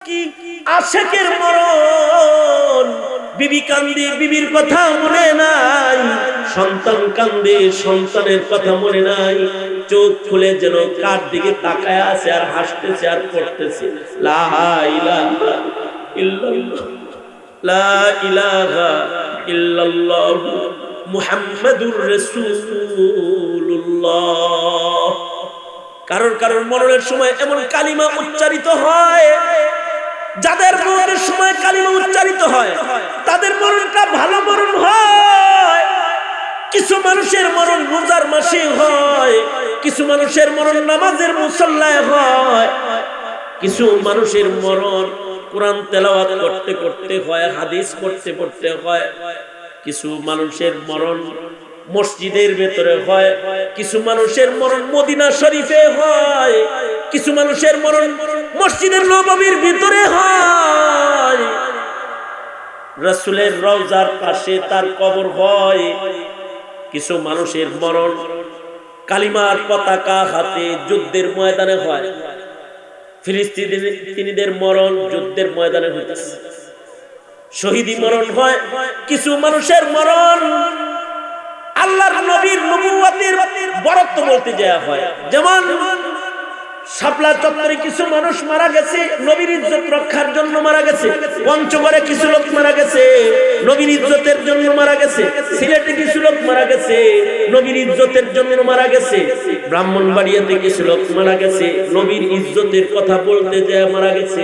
কি আশেকের মরণ, বিবি কান্দে বিবির কথা মনে নাই, সন্তান কান্দে সন্তানের কথা মনে নাই, চোখ খুলে যেন কার দিকে তাকায় আছে আর হাসতেছে আর পড়তেছে লা ইলাহা ইল্লাল্লাহ, লা ইলাহা ইল্লাল্লাহ মুহাম্মাদুর রাসূলুল্লাহ। কারোর কারোর মরণের সময় এমন কালিমা উচ্চারিত হয়, যাদের মরণের সময় কালিমা উচ্চারিত হয় তাদের মরণটা ভালো মরণ হয়। কিছু মানুষের মরণ রোজার মাসে হয়, কিছু মানুষের মরণ নামাজের মুসল্লায় হয়, কিছু মানুষের মরণ কোরআন তেলাওয়াত করতে করতে হয়, হাদিস পড়তে পড়তে হয়, কিছু মানুষের মরণ মসজিদের ভেতরে হয়, কিছু মানুষের মরণ মদিনা শরীফে হয়, কিছু মানুষের মরণ মসজিদের নববীর ভিতরে হয়, রাসূলের রওজার পাশে তার কবর হয়। কিছু মানুষের মরণ কালিমার পতাকা হাতে যুদ্ধের ময়দানে হয়। ফিলিস্তিনিদের মরণ যুদ্ধের ময়দানে হইতেছে, শহীদি মরণ হয়। কিছু মানুষের মরণ আল্লাহর নবীর নবুয়তের বরত্ব বলতে যাওয়া হয়। যেমন শাপলা চত্বরে কিছু মানুষ মারা গেছে, নবীর ইজ্জত রক্ষার জন্য মারা গেছে। পঞ্চগড়ে কিছু লোক মারা গেছে, নবীর ইজ্জতের জন্য মারা গেছে। সিলেটে কিছু লোক মারা গেছে, নবীর ইজ্জতের জন্য মারা গেছে। ব্রাহ্মণবাড়িয়াতে কিছু লোক মারা গেছে, নবীর ইজ্জতের কথা বলতে যায় মারা গেছে।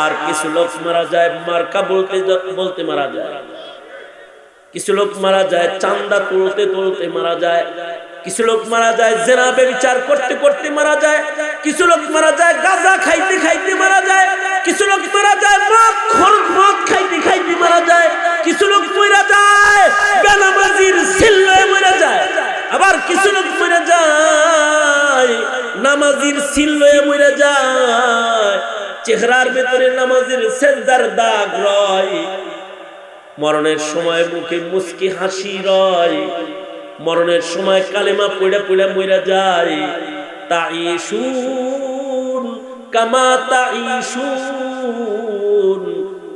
আর কিছু লোক মারা যায় মার্কা বলতে বলতে মারা যায়। কিছু লোক মারা যায় চাঁদা তুলতে তুলতে মারা যায়। কিছু লোক মারা যায় জেনা ব্যভিচার করতে করতে মারা যায়। কিছু লোক মারা যায় গাঁজা খাইতে খাইতে মারা যায়। কিছু লোক মারা যায় মদ খাইতে খাইতে মারা যায়। কিছু লোক মরে যায় বেনামাজির সিল্লায় মরে যায়। আবার কিছু লোক মরে যায় নামাজির সিল্লায় মরে যায়, চেহারার ভেতরে নামাজের সেজদার দাগ রয়। মরণের সময় মুখে মুস্কি হাসি রয়, মরণের সময় কালেমা পড়ে পড়ে মরে যায়। তাইশুন কামা তাইশুন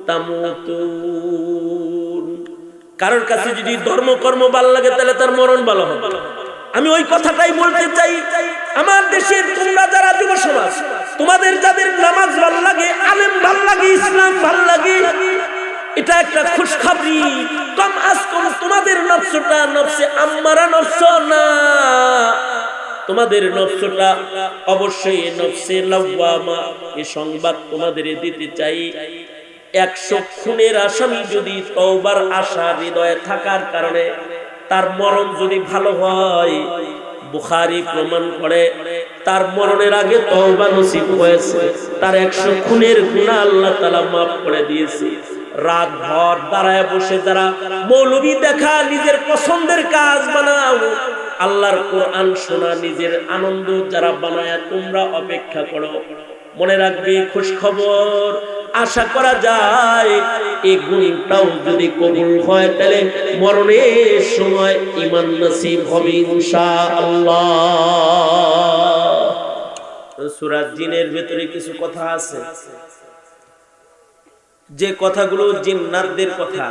তামুতুন। কারোর কাছে যদি ধর্মকর্ম ভালো লাগে তাহলে তার মরণ ভালো হবে। আমি ওই কথাটাই বলতে চাই, আমার দেশের তোমরা যারা যুব সমাজ, তোমাদের যাদের নামাজ ভালো লাগে, আলেম ভালো লাগে, ইসলাম ভালো লাগে, এটা একটা খুশখবরি। কম আজ কম তোমাদের নফসটা নফসে আম্মারা নফস না, তোমাদের নফসটা অবশ্যই নফসে লাওয়ামা। এই সংবাদ তোমাদের দিতে চাই। 100 খুনের আসামি যদি তওবার আশা হৃদয়ে থাকার কারণে তার মরণ যদি ভালো হয়, বুখারী প্রমাণ করে তার মরণের আগে তওবা নসিব হয়েছে, তার 100 খুনের গুনাহ আল্লাহ তাআলা মাফ করে দিয়েছে। রাত ভর দাঁড়ায় বসে যারা মৌলবি দেখা নিজের পছন্দের কাজ বানাও, আল্লাহর কোরআন শোনা নিজের আনন্দ যারা বানায়, তোমরা অপেক্ষা করো। মনে রাখবে খুশ খবর আশা করা যায় এই গুণটাও যদি কবুল হয় তাহলে মরণের সময় ঈমান নসিব হবে ইনশাআল্লাহ। সূরা জিনের ভিতরে কিছু কথা আছে, যে কথাগুলো জিন্নাতদের কথা।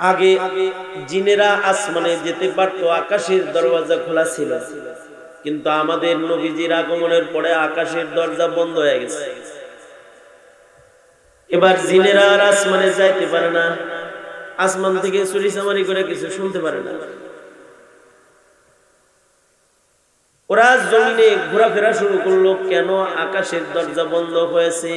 আগে জিনেরা আসমানে যেতে পারতো, আকাশের দরওয়াজা খোলা ছিল, কিন্তু আমাদের নবীজির আগমনের পরে আকাশের দরজা বন্ধ হয়ে গেছে। এবার জিনেরা আর আসমানে যাইতে পারে না, আসমান থেকে চুরি চামারি করে কিছু শুনতে পারে না। ওরা জমিনে ঘোরাফেরা শুরু করলো, কেন আকাশের দরজা বন্ধ হয়েছে।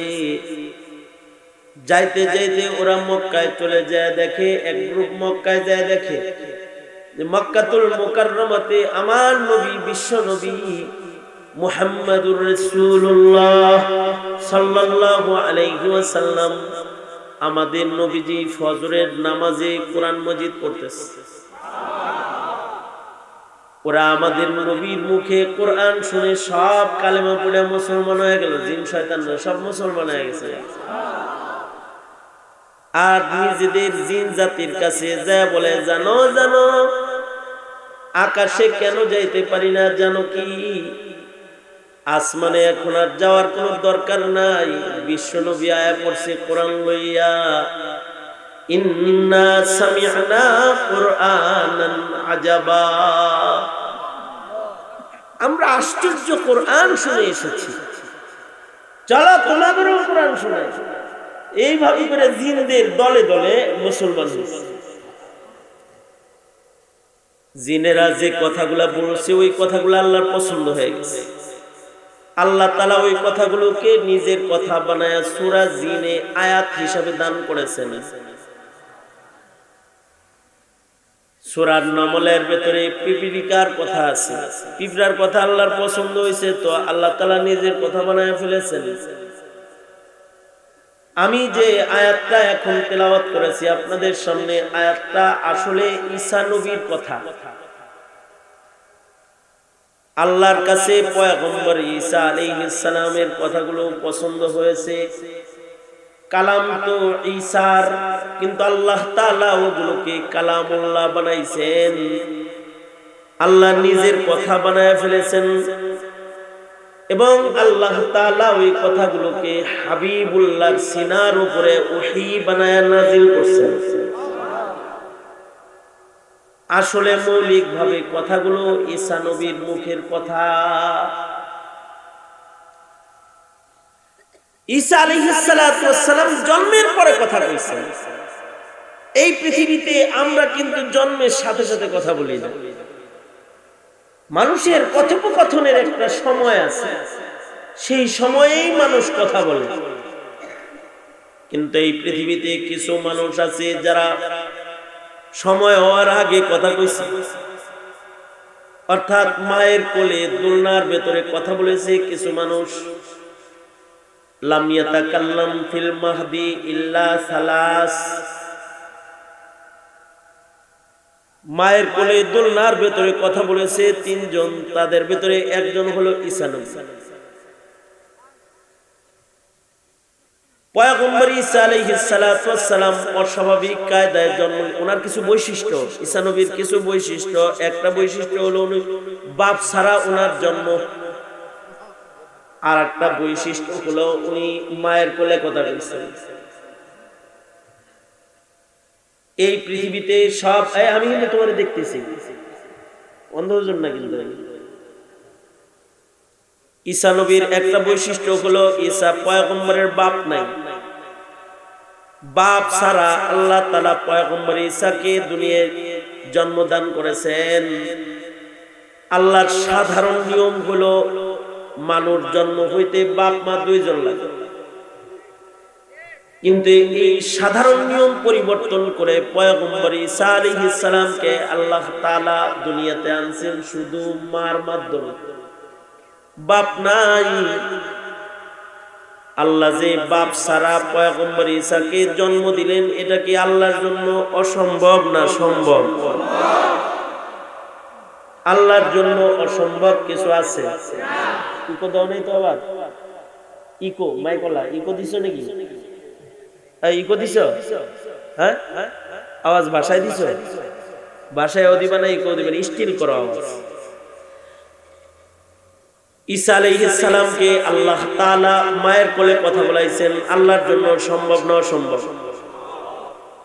যাইতে যাইতে ওরা মক্কায় চলে যায়, দেখে এক গ্রুপ মক্কায় যায় দেখে যে মক্কাতুল মুকাররমাতে আমার নবী বিশ্ব নবী মুহাম্মাদুর রাসূলুল্লাহ সাল্লাল্লাহু আলাইহি ওয়াসাল্লাম আমাদের নবীজি ফজরের নামাজে কোরআন মাজিদ পড়তেছে। ওরা আমাদের নবীর মুখে কোরআন শুনে সব কালেমা পড়ে মুসলমান হয়ে গেল। জিন শয়তানরা সব মুসলমান হয়ে গেছে। আর নিজেদের জিন জাতির কাছে যায় বলে, জানো জানো আকাশে কেন যাইতে পারি না জানো কি? আসমানে এখন আর যাওয়ার কোনো দরকার নাই। বিশ্বনবী আয়া পড়ছে কোরআন লইয়া, ইন্না সামি'না কুরআনান আজাবা, আমরা আশ্চর্য কোরআন শুনে এসেছি, চলো তোমাদেরও কোরআন শোনাই। এইভাবে করে জিনদের দলে দলে মুসলমান হয়েছে। জিনেরা যে কথাগুলা বলছে ওই কথাগুলো আল্লাহর পছন্দ হয়ে গেছে। আল্লাহ তাআলা ওই কথাগুলোকে নিজের কথা বানায়া সূরা জিনে আয়াত হিসাবে দান করেছেন। সূরা নমলের ভিতরে পিপিলিকার কথা আছে, পিঁপড়ার কথা আল্লাহর পছন্দ হয়েছে, তো আল্লাহ তাআলা নিজের কথা বানায়া ফেলেছেন। আমি যে আয়াতটা এখন তেলাওয়াত করেছি আপনাদের সামনে, আয়াতটা আসলে ঈসা নবীর কথা। আল্লাহর কাছে পয়গম্বর ঈসা আলাইহিস সালামের কথাগুলো পছন্দ হয়েছে। কালাম তো ঈসার, কিন্তু আল্লাহ তাআলা ওগুলোকে কালামুল্লাহ বানাইছেন, আল্লাহ নিজের কথা বানায় ফেলেছেন। এবং আল্লাহ তাআলা ওই কথাগুলোকে হাবিবুল্লাহর সিনার উপরে ওহী বানায় নাযিল করছেন। আসলে মৌলিক ভাবে কথাগুলো ঈসা নবীর মুখের কথা। ঈসা আলাইহিস সালাতু ওয়াস সালাম জন্মের পরে কথা কইছেন। এই পৃথিবীতে আমরা কিন্তু জন্মের সাথে সাথে কথা বলি না। মানুষের কথোপকথনের একটা সময় আছে, সেই সময়েই মানুষ কথা বলে। কিন্তু এই পৃথিবীতে কিছু মানুষ আছে যারা সময় হওয়ার আগে কথা কইছে, অর্থাৎ মায়ের কোলে দোলনার ভেতরে কথা বলেছে। কিছু মানুষ লাম ইয়াতাকাল্লাম ফিল মাহদি ইল্লা সালাস, মায়ের কোলে দোলনার ভেতরে কথা বলেছে তিনজন, তাদের ভেতরে একজন হলো ঈসা নবী। পয়গম্বর ঈসা আলাইহিস সালাতু ওয়াস সালাম অস্বাভাবিক কায়দায় জন্ম। ওনার কিছু বৈশিষ্ট্য, ঈসা নবীর কিছু বৈশিষ্ট্য, একটা বৈশিষ্ট্য হলো উনি বাপ ছাড়া ওনার জন্ম, আর একটা বৈশিষ্ট্য হলো উনি মায়ের কোলে কথা বলছেন। এই পৃথিবীতে সব, আমি কিন্তু তোমার দেখতেছি অন্ধজন না, কিন্তু ঈসা নবীর একটা বৈশিষ্ট্য হলো ঈসা পয়গম্বরের বাপ নাই। বাপ ছাড়া আল্লাহ তাআলা পয়গম্বর ঈসাকে দুনিয়ায় জন্মদান করেছেন। আল্লাহর সাধারণ নিয়ম হলো মানুষ জন্ম হইতে বাপ মা দুইজন লাগে, কিন্তু এই সাধারণ নিয়ম পরিবর্তন করে পয়গম্বর ঈসা আলাইহিস সালামকে আল্লাহ তাআলা দুনিয়াতে আনছেন শুধু মার মাধ্যমে। বাপ নাই। আল্লাহ যে বাপ ছাড়া পয়গম্বর ঈসাকে জন্ম দিলেন, এটা কি আল্লাহর জন্য অসম্ভব না সম্ভব? আল্লাহর জন্য অসম্ভব কিছু আছে? ইকো দাও নাই তো আবার? ইকো মাইকলা ইকো দিছো নাকি? ইকো দিছ? হ্যাঁ, আওয়াজ ভাষায় দিছ? ভাষায় দিবা না ইকো দিবেন, স্টিল করো আওয়াজ। ঈসা আলাইহিস সালামকে আল্লাহ তাআলা মায়ের কোলে কথা বলাইছেন। আল্লাহর জন্য সম্ভব না অসম্ভব?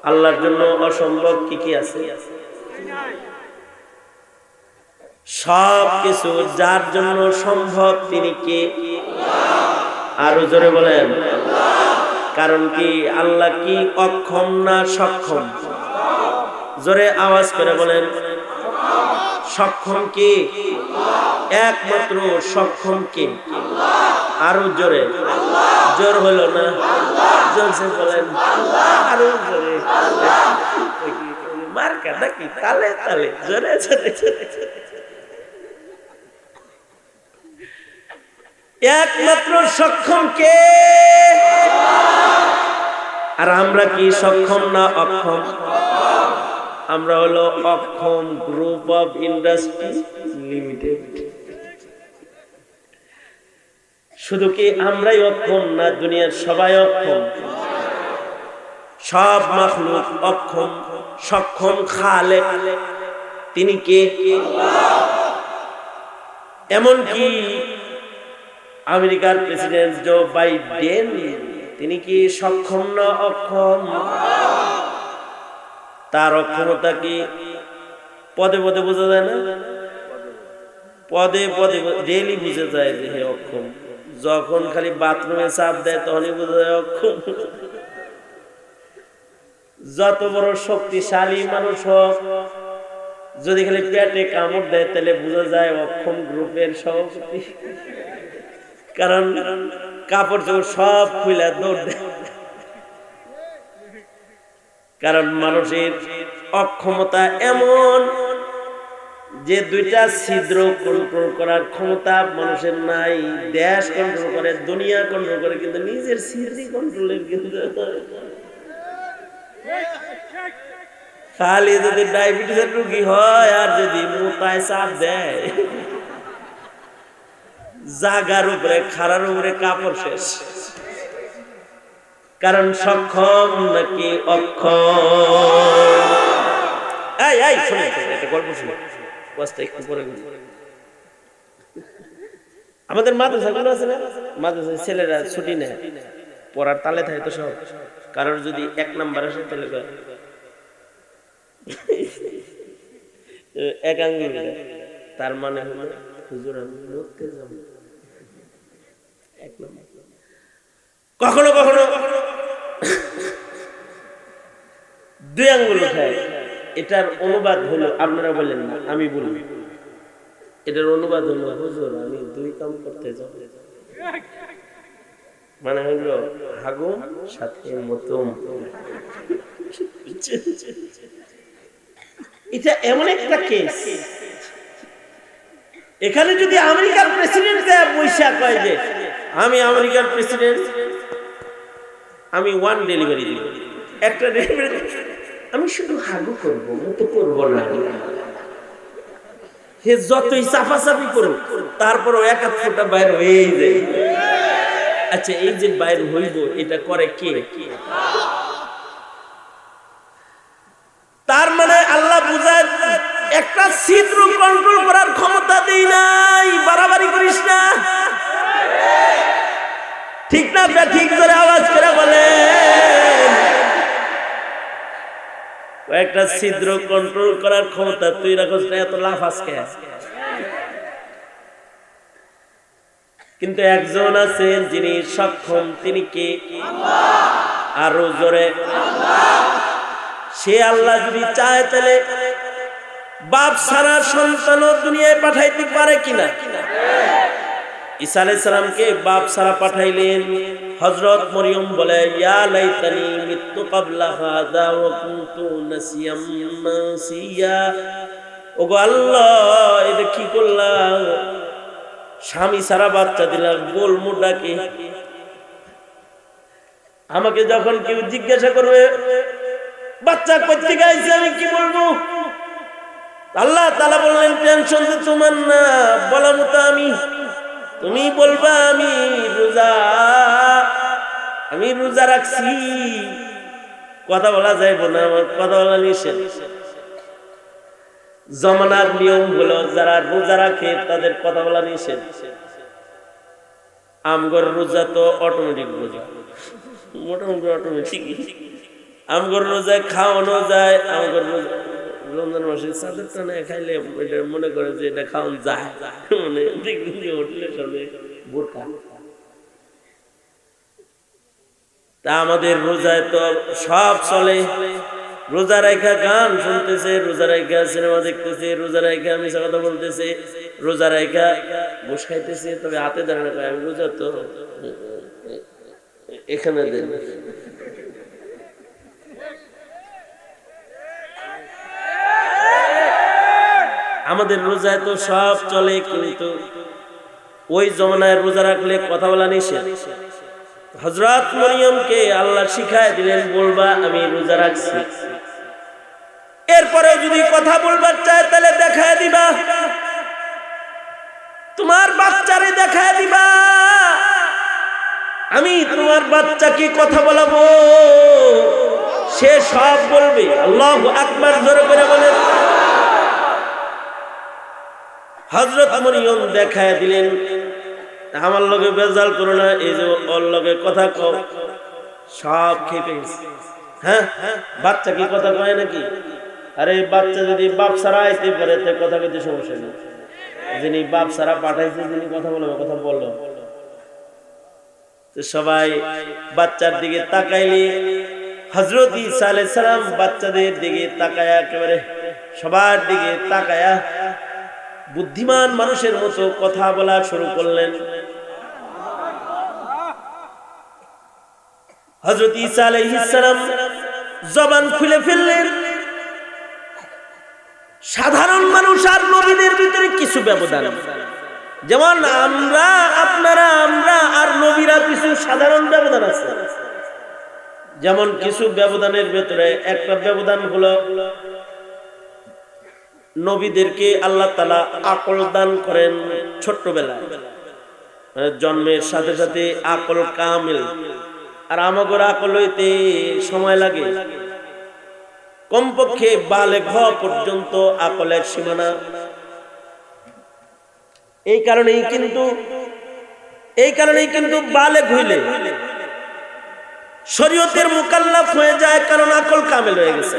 আল্লাহর জন্য অসম্ভব কি কি আছে? সব কিছু যার জন্য সম্ভব তিনি কে? আরো জোরে বলেন। কারণ কি আল্লাহ কি অক্ষম না সক্ষম? জোরে আওয়াজ করে বলেন। সক্ষম কে? একমাত্র সক্ষম কে? আরো জোরে। জোর হলো না, জোরসে বলেন আরো জোরে। মার্কা নাকি তালে তালে জোরে জোরে। একমাত্র সক্ষম কে? আর আমরা কি সক্ষম না অক্ষম? আমরা হলো অক্ষম গ্রুপ অফ ইন্ডাস্ট্রি লিমিটেড। শুধু কি আমরাই অক্ষম না, দুনিয়ার সবাই অক্ষম? সব মাখলুক অক্ষম। সক্ষম খালেক তিনি কে? এমন কি আমেরিকার প্রেসিডেন্ট জো বাইডেন তিনি কি সক্ষম না অক্ষম? তার অক্ষমতা কি পদে পদে বোঝা যায় না? পদে পদে ডেইলি বুঝে যায় যে হে অক্ষম। যখন খালি বাথরুমে চাপ দেয় তখনই বোঝা যায় অক্ষম। যত বড় শক্তিশালী মানুষ হোক, যদি খালি পেটে কামড় দেয় তাহলে বোঝা যায় অক্ষম গ্রুপের সভাপতি। কারণ কাপড় চোপড় সব খুলে দৌড় দেয়। কারণ মানুষের অক্ষমতা এমন যে দুইটা ছিদ্র কন্ট্রোল করার ক্ষমতা মানুষের নাই। দেশ কন্ট্রোল করে, দুনিয়া কন্ট্রোল করে, কিন্তু নিজের ছিদ্র কন্ট্রোলের কিন্তু খালি যদি ডায়াবেটিসের রোগী হয় আর যদি মোটায় চাপ দেয়, জাগার উপরে খাড়ার উপরে কাপড় শেষ। কারণ সক্ষম নাকি অক্ষম? এই এই শুনুন, একটা গল্প শুনুন, ওয়াজটা একটু পরে বলি। আমাদের মাদ্রাসাগুলো আছে না, মাদ্রাসায় ছেলেরা ছুটি নেয়, পড়ার তালে থাকে তো সব। কারোর যদি 1 নাম্বার আসে তাহলে এক আঙ্গুল, তার মানে হলো হুজুর আমি মরতে যাব। 1 নাম্বার। কখনো কখনো 2 আঙ্গুল উঠায়। এটার অনুবাদ হলো, আপনারা বলেন না আমি বলি, এটার অনুবাদ হলো হুজুর আমি 2 কাম করতে যাব। মানে হলো হাগুম সাথে মতম। এটা এমন একটা কেস, এখানে যদি আমেরিকার প্রেসিডেন্ট বৈশা কয় যে আমি আমেরিকার প্রেসিডেন্ট, আমি 1 ডেলিভারি দিব, একটা ডেলিভারি আমি শুধু হাগু করবো, মতো করবো না। সে যতই চাপাচাপি করুক তারপরও 1 ফোঁটা বাইর হয়েই যায়। আচ্ছা এই যে বাইর হইব এটা করে কে? তার মানে আল্লাহ বুঝায় একটা ছিদ্র কন্ট্রোল করার ক্ষমতা দেই নাই। বাড়াবাড়ি করিস না, ঠিক না? ঠিক করে আওয়াজ করে বলেন। একটা ছিদ্র কন্ট্রোল করার ক্ষমতা তুই রাখস না, এত লাফ আজকে। কিন্তু একজন আছেন যিনি সক্ষম, তিনি কে? আরো জোরে। সে আল্লাহ যদি চায় তাহলে বাপ সারা সন্তানও দুনিয়ায় পাঠাইতে পারে কিনা? ঈসা আলাইহিস সালামকে বাপ সারা পাঠাইলেন। হযরত মরিয়ম বলে ইয়া লাইতানি মিতু ক্বাবলা হাযা ওয়া কুনতু নাসিয়াম মাসিয়া। ওগো আল্লাহ, এটা কি করলাম? স্বামী সারা বাচ্চা দিলাম, গোলমু ডাকে। আমাকে যখন কেউ জিজ্ঞাসা করবে বাচ্চা কই থেকে আইছে, আমি কি বলবো? আল্লাহ তাআলা বললেন টেনশন তো তোমার না, বলা মতো আমি। তুমি বলবা আমি রোজা রাখছি। কথা বলা যাইবো না, আমার কথা বলা নিষেধ। জমানার নিয়ম হলো যারা রোজা রাখে তাদের কথা বলা নিষেধ। আমগর রোজা তো অটোমেটিক রোজা, মোটামুটি অটোমেটিক। আমগর রোজায় খাওয়ানো যায়। আমগর রমজান মাসে চাঁদের টানে খাইলে এটা মনে করে যে এটা খাওয়ান যায়, মানে হোটেলের সামনে বোরকা। তা আমাদের রোজায় তো সব চলে। রোজা রাখা গান শুনতেছে, রোজা রাখা সিনেমা দেখতেছে, রোজা রাখা মিশা কথা বলতেছে, রোজা রাখা বস খাইতেছে। তবে হাতে দাঁড়ানো খায়, আমি রোজা তো এখানে দেন। আমাদের রোজায় তো সব চলে, কিন্তু ওই জমানায় রোজা রাখলে কথা বলা নিষেধ। হযরত মরিয়মকে আল্লাহ শিখায় দিলেন বলবা আমি রোজা রাখছি। এরপরে যদি কথা বলবার চায় তাহলে দেখায় দিবা, তোমার বাচ্চারে দেখায় দিবা আমি তোমার বাচ্চাকে কথা বলাবো, সে সব বলবে। আল্লাহু আকবার, জোরে করে বলেন। হযরত মরিয়ম দেখায় দিলেন আমার লগে বেজাল করো না, এই যে ওর লগে কথা কও, সব খেপে গেছে। হ্যাঁ, বাচ্চা কি কথা কয় নাকি? আরে বাচ্চা যদি বাপ ছাড়া আইতে পারে তো কথা কইতে সমস্যা নেই, যিনি বাপ ছাড়া পাঠাইছে, যিনি কথা বলবে কথা বললো। তো সবাই বাচ্চার দিকে তাকাইলে হযরত ঈসা আলাইহিস সালাম বাচ্চাদের দিকে তাকায়া, একেবারে সবার দিকে তাকায়া বুদ্ধিমান মানুষের মতো কথা বলা শুরু করলেন। হযরত ঈসা আলাইহিস সালাম জবান খুলে ফেললেন। সাধারণ মানুষ আর নবীদের ভিতরে কিছু ব্যবধান, যেমন আমরা আপনারা আমরা আর নবীরা কিছু সাধারণ ব্যবধান আছে। যেমন কিছু ব্যবধানের ভেতরে একটা ব্যবধান হলো নবীদেরকে আল্লাহ তাআলা আকল দান করেন ছোট্টবেলায়, জন্মের সাথে সাথে আকল কামিল। আর আমাদের আকল হইতে সময় লাগে, কমপক্ষে বালেগ হওয়া পর্যন্ত আকলের সীমানা। এই কারণেই কিন্তু বালেগ হইলে শরীয়তের মুকাল্লাফ হয়ে যায়, কারণ আকল কামিল হয়ে গেছে।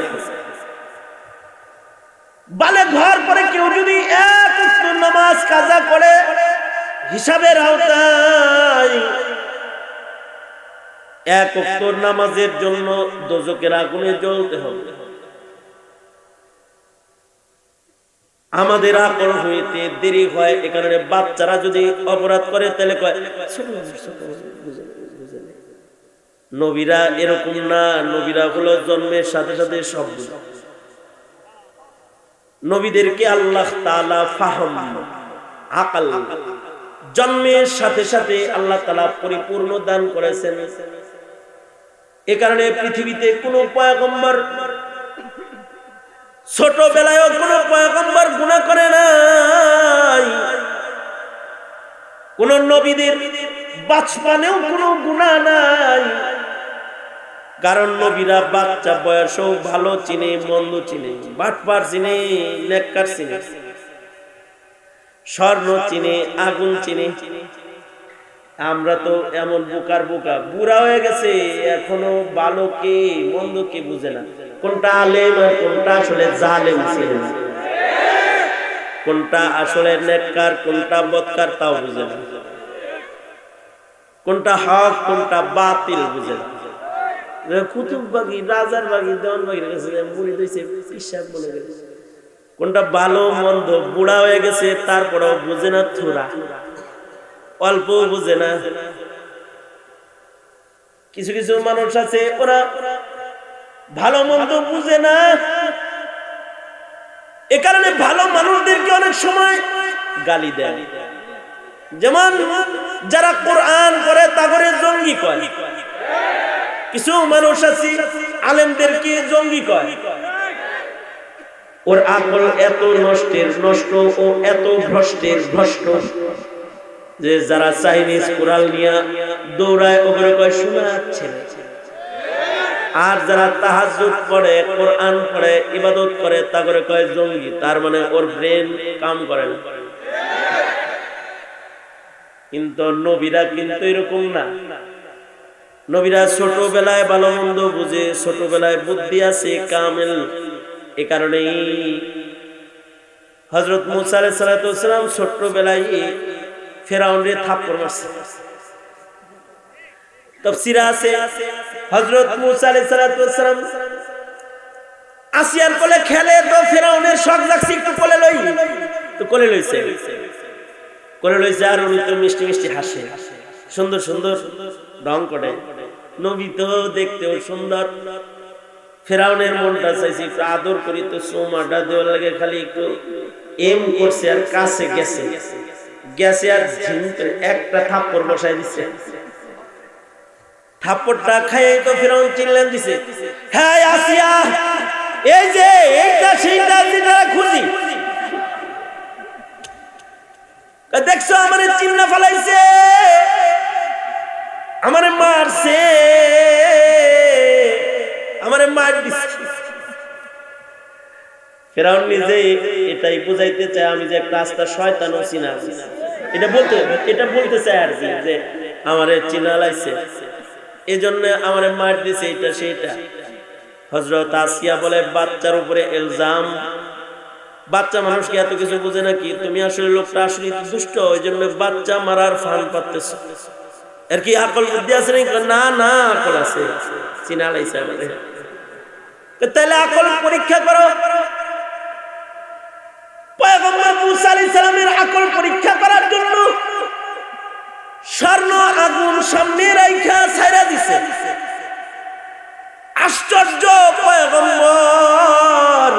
বালেগ হওয়ার পরে কেউ যদি এক ওয়াক্ত নামাজ কাজা করে হিসাবের আওতায়, এক ওয়াক্ত নামাজের জন্য দোজখের আগুনে জ্বলতে হবে। আমাদের আকল হইতে দেরি হয়, এ কারণে বাচ্চারা যদি অপরাধ করে তাহলে কয় নবীরা এরকম না, নবীরা হলো জন্মের সাথে সাথে সব। নবীদেরকে আল্লাহ তাআলা ফাহম, আকল জন্মের সাথে সাথে আল্লাহ তাআলা পরিপূর্ণ দান করেছেন। এ কারণে পৃথিবীতে কোনো পয়গম্বর, ছোটবেলায়ও কোনো পয়গম্বর গুনাহ করে নাই, কোন নবীদের বাচপানেও কোনো গুনাহ নাই। কারণ নবীরা বাচ্চা বয়সেও ভালো চিনে, মন্দ চিনে, বাটপার চিনে, নেককার চিনে, স্বর্ণ চিনে, আগুন চিনে। আমরা তো এমন বোকার বোকা, বুড়া হয়ে গেছে, এখনো ভালো কে মন্দ কে বুঝে না, কোনটা আলেম আর কোনটা আসলে জালেম ছিলেন, কোনটা আসলে নেককার কোনটা বদকার তাও বুঝে না, কোনটা হক কোনটা বাতিল বুঝে না। কুতুববাগী, রাজার বাগী, দেওয়ানবাগীর কাছে মুড়ি দিয়েছে, পিসাব বলে গেছে, কোনটা ভালো মন্দ বুড়া হয়ে গেছে, তারপরেও বুঝে না, থোড়া অল্প বুঝে না। কিছু কিছু মানুষ আছে ওরা ভালো মন্দ বুঝে না, এ কারণে ভালো মানুষদেরকে অনেক সময় গালি দেয়। যেমন যারা কোরআন করে তাগরে জঙ্গি কয়, কিছু মানুষ আছে আলেমদেরকে জঙ্গি কয়। ওর আকল এত নষ্ট ও এত ভ্রষ্ট যে যারা চাইনিজ কোরআন নিয়ে দৌড়ায় ওগুলো কয় শোনাচ্ছে। আর যারা তাহাজ্জুদ পড়ে, কোরআন পড়ে, ইবাদত করে তাগরে কয় জঙ্গি। তার মানে ওর ব্রেন কাম করে না। কিন্তু নবীরা কিন্তু এরকম না। নবীরা ছোটবেলায় ভালো মন্দ বুঝে, ছোটবেলায় বুদ্ধি আছে কামেল। এ কারণেই হযরত মুসা আলাইহিস সালাম ছোটবেলায় ফেরাউনরে থাপ্পড় মারছে। তাফসীরে আছে হযরত মুসা আলাইহিস সালাম আসিয়ার কোলে খেলে, তো ফেরাউনের শখ জাগছে একটু কোলে লই, তো কোলে লইছে আর উনি তো মিষ্টি মিষ্টি হাসে, সুন্দর সুন্দর রং করে। নবী তো দেখতেও সুন্দর। ফেরাউনের মনটা চাইছে একটু আদর করি, তো সোমাটা দেওয়ার লাগে খালি একটু এম করছে, আর কাছে গেছে আর একটা থাপ্পড় বসাই দিছে। থাপ্পড়টা খাইয়ে তো ফেরাউন চিল্লান দিছে, হ্যাঁ আসিয়া, এই যে এইটা সেইটা যেটা খুঁজি, দেখছো আমারে চিন্না ফেলাইছে, আমারে মারছে, আমারে মার দিছে। ফেরাউন নিজে এটাই বুঝাইতে চায় আমি যে একটা আস্তা শয়তান ছিলাম, এটা বলতে চায় আর কি, যে আমারে চিনা লাইছে, এজন্য আমারে মার দিছে, এটা সেটা। হযরত আসিয়া বলে বাচ্চার উপরে ইলজাম, বাচ্চা মানুষকে এত কিছু বুঝে নাকি? তুমি আসলে লোকটা আসলে দুষ্ট, ওই জন্য বাচ্চা মারার ফান পাচ্তেছ। এর কি আকল বুদ্ধি আছে নাকি? না না, আকল আছে, চিনা লাইছে আমারে। তাহলে আকল পরীক্ষা করো। পয়গম্বর মুসা আলাইহিস সালামের আকল পরীক্ষা করার জন্য স্বর্ণ আগুন সামনে রাইখা ছাইরা দিছে। আশ্চর্য, পয়গম্বর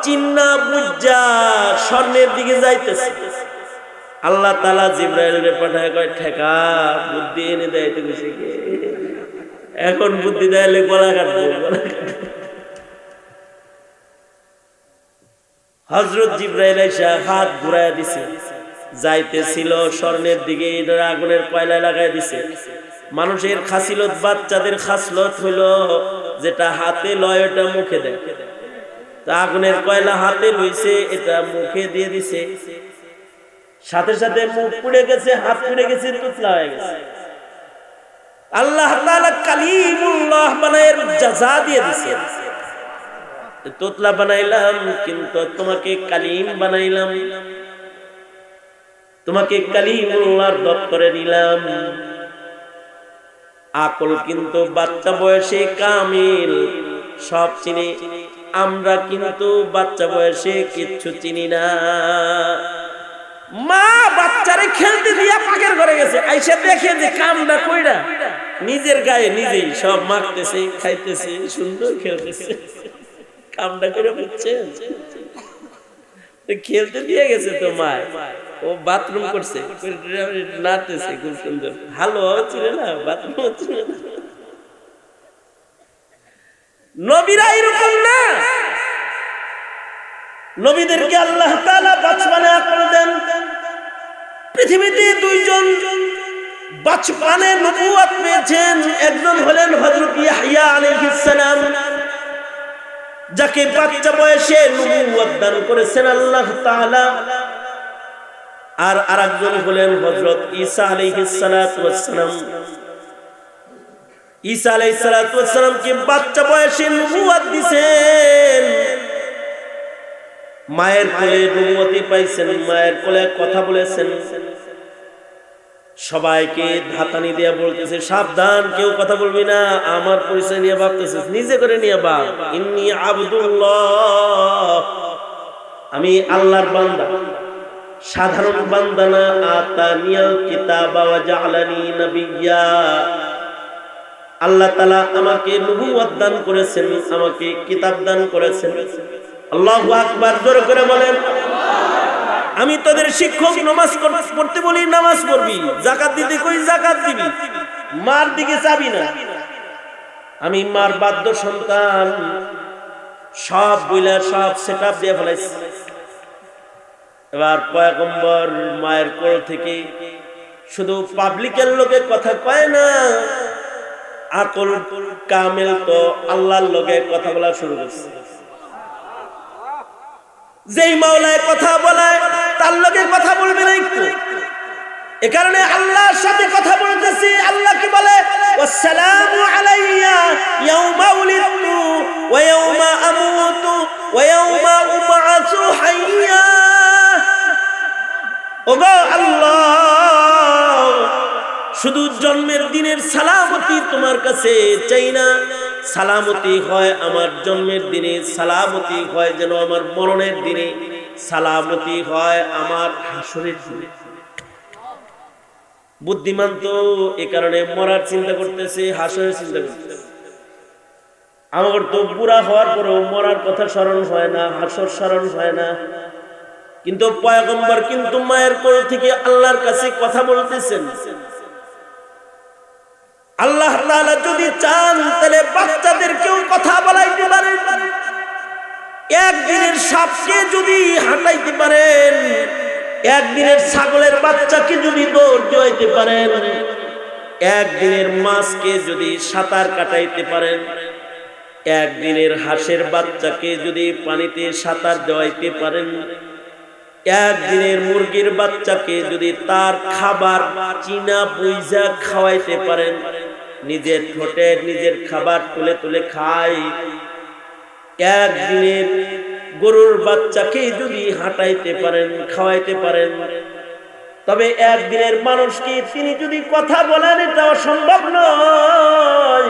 চিন্না বুঝা স্বর্ণের দিকে যাইতেছে। আল্লাহ তাআলা জিবরাইলকে পাঠায়, কয় ঠেকা, বুদ্ধি এনে দেয়। তুমি এখন বুদ্ধি দেয়ালে গলা কাটবো। হযরত জিবরাইল এসে হাত ঘুরাইয়া দিছে, যাইতেছিল স্বর্ণের দিকে, এটা আগুনের কয়লা লাগাই দিছে। মানুষের খাসিলত, বাচ্চাদের খাসলত হইল যেটা হাতে লয় ওটা মুখে দেয়। তা আগুনের কয়লা হাতে লইছে, এটা মুখে দিয়ে দিছে, সাথে সাথে মুখ পুড়ে গেছে, হাত পুড়ে গেছে, তুতলা হয়ে গেছে। আল্লাহ তাআলা কালিমুল্লাহ বানায়ের জাযা দিয়ে দিছে। তোতলা বানাইলাম, কিন্তু তোমাকে কালিম বানাইলাম, তোমাকে কালিমুল্লাহর দপ্তরে নিলাম। আকল কিন্তু বাচ্চা বয়সে কামিল, সব চিনি। আমরা কিন্তু বাচ্চা বয়সে কিচ্ছু চিনি না। মা বাচ্চারে খেলতে দিয়া পাকের ঘরে গেছে, আইসা দেখে যে কামটা কইরা নিজের গায়ে নিজেই সব মাখতেছে, খাইতেছে, সুন্দর খেলতেছে। কামটা করে বুঝছেন, খেলতে দিয়ে গেছে তো মা, ও বাথরুম করছে, নাচতেছে খুব সুন্দর। ভালো ছিল না, বাথরুম ছিল না। নবীরা এরকম না, নবীদেরকে আল্লাহ তাআলা বাচপানে আকল দেন। পৃথিবীতে দুইজন বাচপানে নবুয়ত পেয়েছেন, একজন হলেন হযরত ইয়াহইয়া আলাইহিস সালাম, যাকে বাচ্চা বয়সে নবুয়ত দান করেছেন আল্লাহ তাআলা। আর আরেকজন হলেন হযরত ঈসা আলাইহিস সালাতু ওয়াস সালাম। ঈসা আলাইহিস সালাতু ওয়াস সালামকে বাচ্চা বয়সে নবুয়ত দিবেন, মায়ের কোলে নবুয়তি পাইছেন, মায়ের কোলে কথা বলেছেন। সবাইকে ধাতানি দিয়ে বলতেছে, সাবধান, কেউ কথা বলবি না। আমার পরিচয় নিয়ে ভাবতেছে, নিজে করে নিয়ে ভাব, ইন্নী আব্দুল্লাহ, আমি আল্লাহর বান্দা, সাধারণ বান্দা না। আতানিয়াল কিতাবা ওয়া জাআলানি নাবিয়্যা, আল্লাহ তাআলা আমাকে নবুয়ত দান করেছেন, আমাকে কিতাব দান করেছেন। আল্লাহু আকবার, জোরে করে বলেন। আমি তোদের শিক্ষক, নামাজ পড়তে বলি নামাজ পড়বি, যাকাত দিতে কই যাকাত দিবি, মার দিকে যাবি না। আমি মার বাধ্য সন্তান, সব বইলা সব সেটআপ দিয়ে ফেলাইছি। এবার পয়গম্বর মায়ের কোল থেকে শুধু পাবলিকের লোকে কথা কয় না, আকল কামেল তো আল্লাহর লোকে কথা বলা শুরু করছে। যেই মাওলায় কথা বলায় তার লোকে কথা বলবে না একটু। এ কারণে আল্লাহর সাথে কথা বলতেছি। আল্লাহ কি বলে? ওয়াসসালামু আলাইয়া ইয়াউমা উলিদতু ওয়া ইয়াউমা আমুতু ওয়া ইয়াউমা উবআসু হাইয়া। ওগো আল্লাহ, শুধু জন্মের দিনের সালামতি তোমার কাছে চাই না, সালামতি হয় আমার জন্মের দিনে, সালামতি হয় যেন আমার মরণের দিনে, সালামতি হয় আমার হাসরের দিনে। বুদ্ধিমান তো এ কারণে মরার চিন্তা করতেছে, হাসরের চিন্তা করতেছে। আমার তো বুড়া হওয়ার পরেও মরার কথা স্মরণ হয় না, হাসর স্মরণ হয় না। কিন্তু পয়গম্বর কিন্তু মায়ের কোল থেকে আল্লাহর কাছে কথা বলতেছেন। আল্লাহ তাআলা যদি চান তাহলে বাচ্চাদেরকেও কথা বলাইতে পারেন। একদিনের সাপকে যদি হাঁটাইতে পারেন, একদিনের ছাগলের বাচ্চাকে যদি দৌড় দিতে পারেন, একদিনের মাছকে যদি সাঁতার কাটাইতে পারেন, একদিনের হাঁসের বাচ্চাকে যদি পানিতে সাঁতার দেওয়াইতে পারেন, একদিনের মুরগির বাচ্চাকে যদি তার খাবার চিনা বুইঝা খাওয়াইতে পারেন, নিজের ঠোঁটে নিজের খাবার তুলে তুলে খায়, একদিনের গরুর বাচ্চাকে যদি হাঁটাইতে পারেন, খাওয়াইতে পারেন, তবে একদিনের মানুষকে তিনি যদি কথা বলেন, এটা সম্ভব নয়।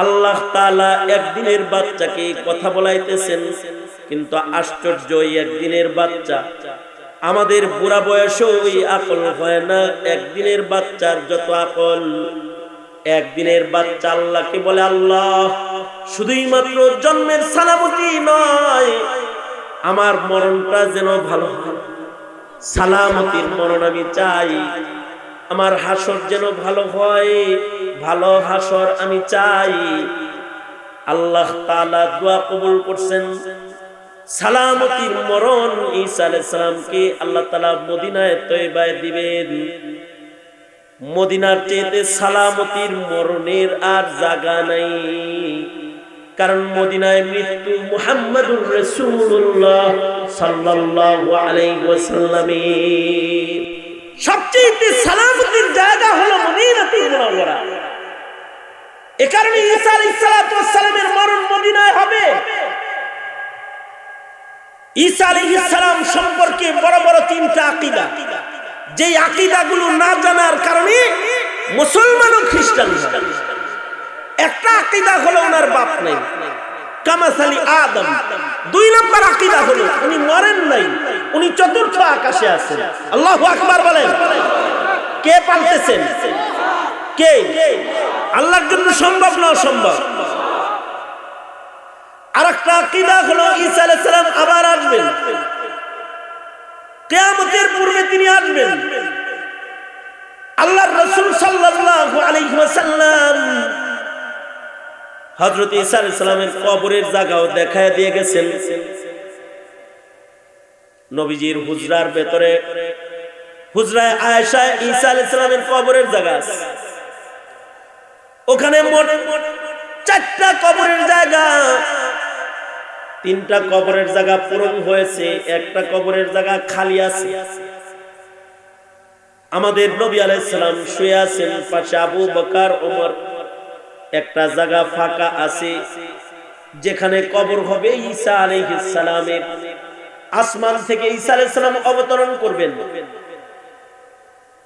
আল্লাহ তাআলা একদিনের বাচ্চাকে কথা বলাইতেছেন, কিন্তু আশ্চর্য, একদিনের বাচ্চা, আমাদের বুড়া বয়সেও ওই আকল হয় না। একদিনের বাচ্চার যত আকল, একদিনের বাচ্চা আল্লাহকে বলে, আল্লাহ শুধুই মাত্র জন্মের সালামতি নয়, আমার মরণটা যেন ভালো হয়, সালামতির মরণ আমি চাই, আমার হাসর যেন ভালো হয়, ভালো হাসর আমি চাই। আল্লাহ তাআলা দোয়া কবুল করছেন, সালামতির মরণ ঈসা আলাইহিস সালামকে আল্লাহ তাআলা মদিনায় তয়বায় দিবেন। মদিনার চেয়ে সালামতির মরণের আর জায়গা নাই, কারণ মদিনায় মৃত্যু মুহাম্মাদুর রাসূলুল্লাহ সাল্লাল্লাহু আলাইহি ওয়াসাল্লামের সবচেয়ে সালামতির জায়গা হলো মদিনাতুল মুনাওয়ারা। এ কারণে ঈসা আলাইহিস সালামের মরণ মদিনায় হবে। ঈসা আলাইহিস সালাম সম্পর্কে বড় বড় তিনটা আকীদা, যেই আকীদাগুলো না জানার কারণে মুসলমান ও খ্রিস্টান। একটা আকীদা হলো ওনার বাপ নাই, কামাসালি আদম। দুই নম্বর আকীদা হলো উনি মরেন নাই, উনি চতুর্থ আকাশে আছেন। আল্লাহু আকবার বলেন। কে পালতেছেন? কে? আল্লাহর জন্য সম্ভব না অসম্ভব। আরেকটা আকীদা হলো ঈসা আলাইহিস সালাম আবার আসবেন, কিয়ামতের পূর্বে তিনি আসবেন। আল্লাহর রাসূল সাল্লাল্লাহু আলাইহি ওয়াসাল্লাম হযরত ঈসা আলাইহিস সালামের কবরের জায়গাও দেখায় দিয়ে গেছেন। নবীজির হুজরার ভেতরে, হুজরায়ে আয়েশা, ঈসা আলাইহিস সালামের কবরের জায়গা আছে। ওখানে মোট 4টা কবরের জায়গা, 3টা কবরের জায়গা পূরণ হয়েছে, একটা কবরের জায়গা খালি আছে। আমাদের নবী আলাইহিস সালাম শুয়ে আছেন, পাশে আবু বকর, ওমর। একটা জায়গা ফাঁকা আছে যেখানে কবর হবে ঈসা আলাইহিস সালামের। আসমান থেকে ঈসা আলাইহিস সালাম অবতরণ করবেন,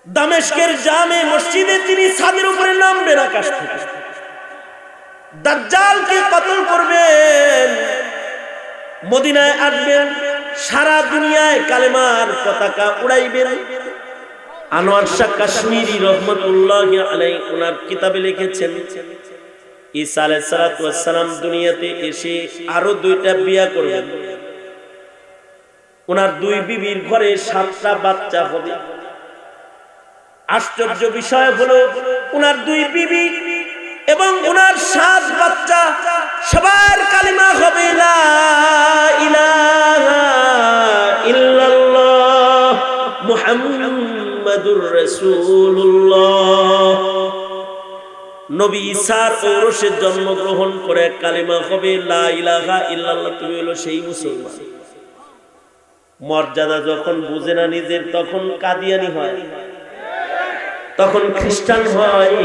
দামেস্কের জামে মসজিদে তিনি ছাদের উপরে নামবেন আকাশ থেকে, দাজ্জালকে কতল করবেন, মদিনায় আসবেন, সারা দুনিয়ায় কালেমার পতাকা উড়াইবেন। আনোয়ার শাহ কাশ্মীরি রহমাতুল্লাহি আলাইহি ওনার কিতাবে লিখেছেন, ঈসা আলাইহিস সালাম দুনিয়াতে এসে আরো 2টা বিয়ে করবেন। ওনার 2 বিবির ঘরে 7টা বাচ্চা হবে। আশ্চর্য বিষয় হলো ওনার 2 বিবি এবং ওনার 7 বাচ্চা সবার কালিমা হবে লা ইলাহা ইল্লাল্লাহ মুহাম্মাদুর রাসূলুল্লাহ। নবী ঈসার ঔরসে জন্মগ্রহণ করে কালিমা হবে লা ইলাহা ইল্লাল্লাহ। তুমি হলো সেই মুসলমান। মর্যাদা যখন বুঝে না নিজের, তখন কাদিয়ানি হয়, তখন খ্রিস্টান হয়,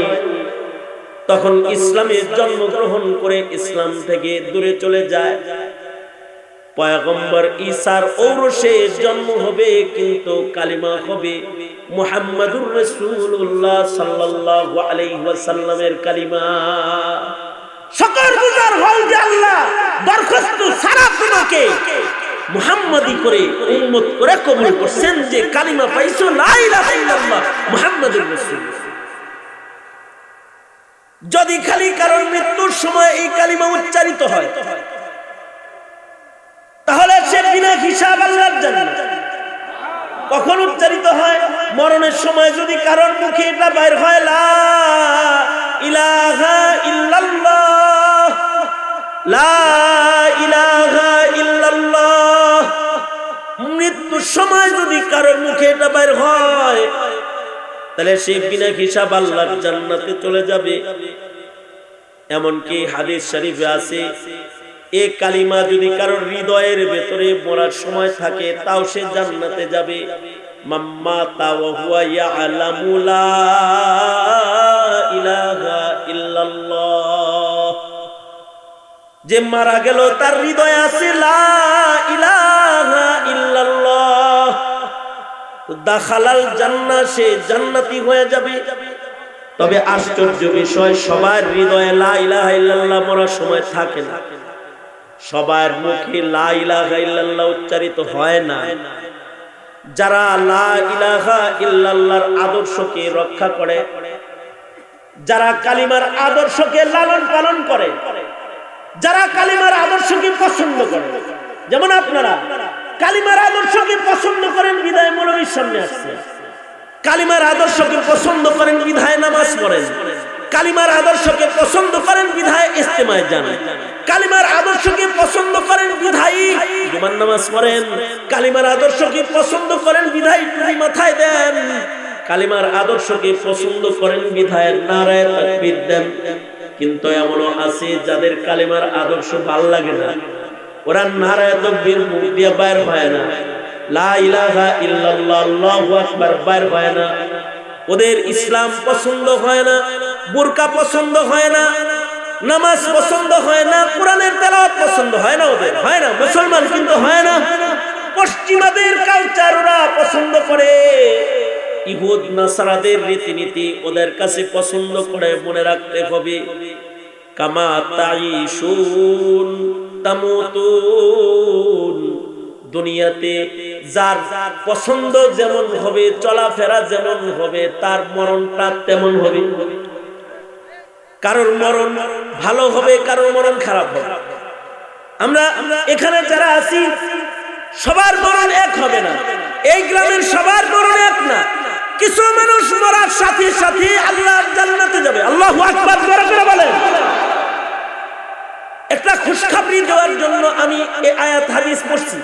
তখন ইসলামে জন্মগ্রহণ করে ইসলাম থেকে দূরে চলে যায়। পয়গম্বর ঈসার ঔরসে জন্ম হবে, কিন্তু কালিমা হবে মুহাম্মাদুর রাসূলুল্লাহ সাল্লাল্লাহু আলাইহি ওয়াসাল্লামের কালিমা। সকল গুজার হল যে আল্লাহ দরখাস্ত সারা তোমাকে মুহাম্মাদি করে উম্মত করে কবুল করছেন, যে কালিমা পাইছো লা ইলাহা ইল্লাল্লাহ মুহাম্মাদুর রাসূলুল্লাহ। যদি খালি কারণ মৃত্যুর সময় এই কালিমা উচ্চারিত হয়, তাহলে সে বিনা হিসাব আল্লাহর জান্নাত। কখন উচ্চারিত হয়? মরণের সময় যদি কারণ মুখে এটা বাইর হয় লা ইলাহা ইল্লাল্লাহ, লা ইলাহা ইল্লাল্লাহ, মৃত্যুর সময় যদি কারণ মুখে এটা বাইর হয়, তাহলে সে বিনা হিসাব আল্লাহর জান্নাতে চলে যাবে। এমনকি হাদিস শরীফে আছে, এ কালিমা যদি কারোর হৃদয়ের ভেতরে মরার সময় থাকে তাও সে জান্নাতে যাবে। মাম্মাতা ওয়া হুয়া ইয়ালামু লা ইলাহা ইল্লাল্লাহ, যে মারা গেল তার হৃদয়ে আছে লা ইলাহা ইল্লাল্লাহ, দাখালাল জান্নাহ, সে জান্নাতি হয়ে যাবে। তবে আশ্চর্য বিষয়, সবার হৃদয়ে লা ইলাহা ইল্লাল্লাহ মরার সময় থাকে না, সবার মুখে লা ইলাহা ইল্লাল্লাহ উচ্চারিত হয় না। যারা লা ইলাহা ইল্লাল্লাহর আদর্শকে রক্ষা করে, যারা কালিমার আদর্শকে লালন পালন করে, যারা কালিমার আদর্শকে পছন্দ করে, যেমন আপনারা কালিমার আদর্শকে পছন্দ করেন বিধায় মৌলবীর সামনে আসছেন, কালিমার আদর্শকে পছন্দ করেন বিধায় নামাজ পড়েন, কালিমার আদর্শকে পছন্দ করেন বিধায় ইজতেমায় যান, কালিমার আদর্শকে পছন্দ করেন বিধায় জুমার নামাজ পড়েন, কালিমার আদর্শকে পছন্দ করেন বিধায় টুপি মাথায় দেন, কালিমার আদর্শকে পছন্দ করেন বিধায় নারায়ে তাকবীর দেন। কিন্তু এমনও আছে যাদের কালিমার আদর্শ ভাল লাগে না, ওরা নারায়ে তাকবীর মুখ দিয়ে বাইর হয় না, লা ইলাহা ইল্লাল্লাহ আল্লাহু আকবার বাইর হয় না, ওদের ইসলাম পছন্দ হয় না, বুরকা পছন্দ হয় না, নামাজ পছন্দ হয় না, কোরআনের তেলাওয়াত পছন্দ হয় না, ওদের হয় না, মুসলমান কিন্তু হয় না। পশ্চিমাদের কালচার ওরা পছন্দ করে, ইহুদ নাসারাদের রীতিনীতি ওদের কাছে পছন্দ করে। মনে রাখতে হবে, কামা তাইশুন তামুতুন, দুনিয়াতে যার পছন্দ যেমন হবে, চলাফেরা যেমন হবে, তার মরণটা তেমন হবে। কারোর মরণ ভালো হবে, কারোর মরণ খারাপ হবে। আমরা এখানে যারা আছি সবার মরণ এক হবে না, এই গ্রামের সবার মরণ এক না। কিছু মানুষ মরার সাথে সাথে আল্লাহর জান্নাতে যাবে। আল্লাহু আকবার জোরে করে বলেন। একটা খুশখবরি দেওয়ার জন্য আমি এই আয়াত হাদিস পড়ছি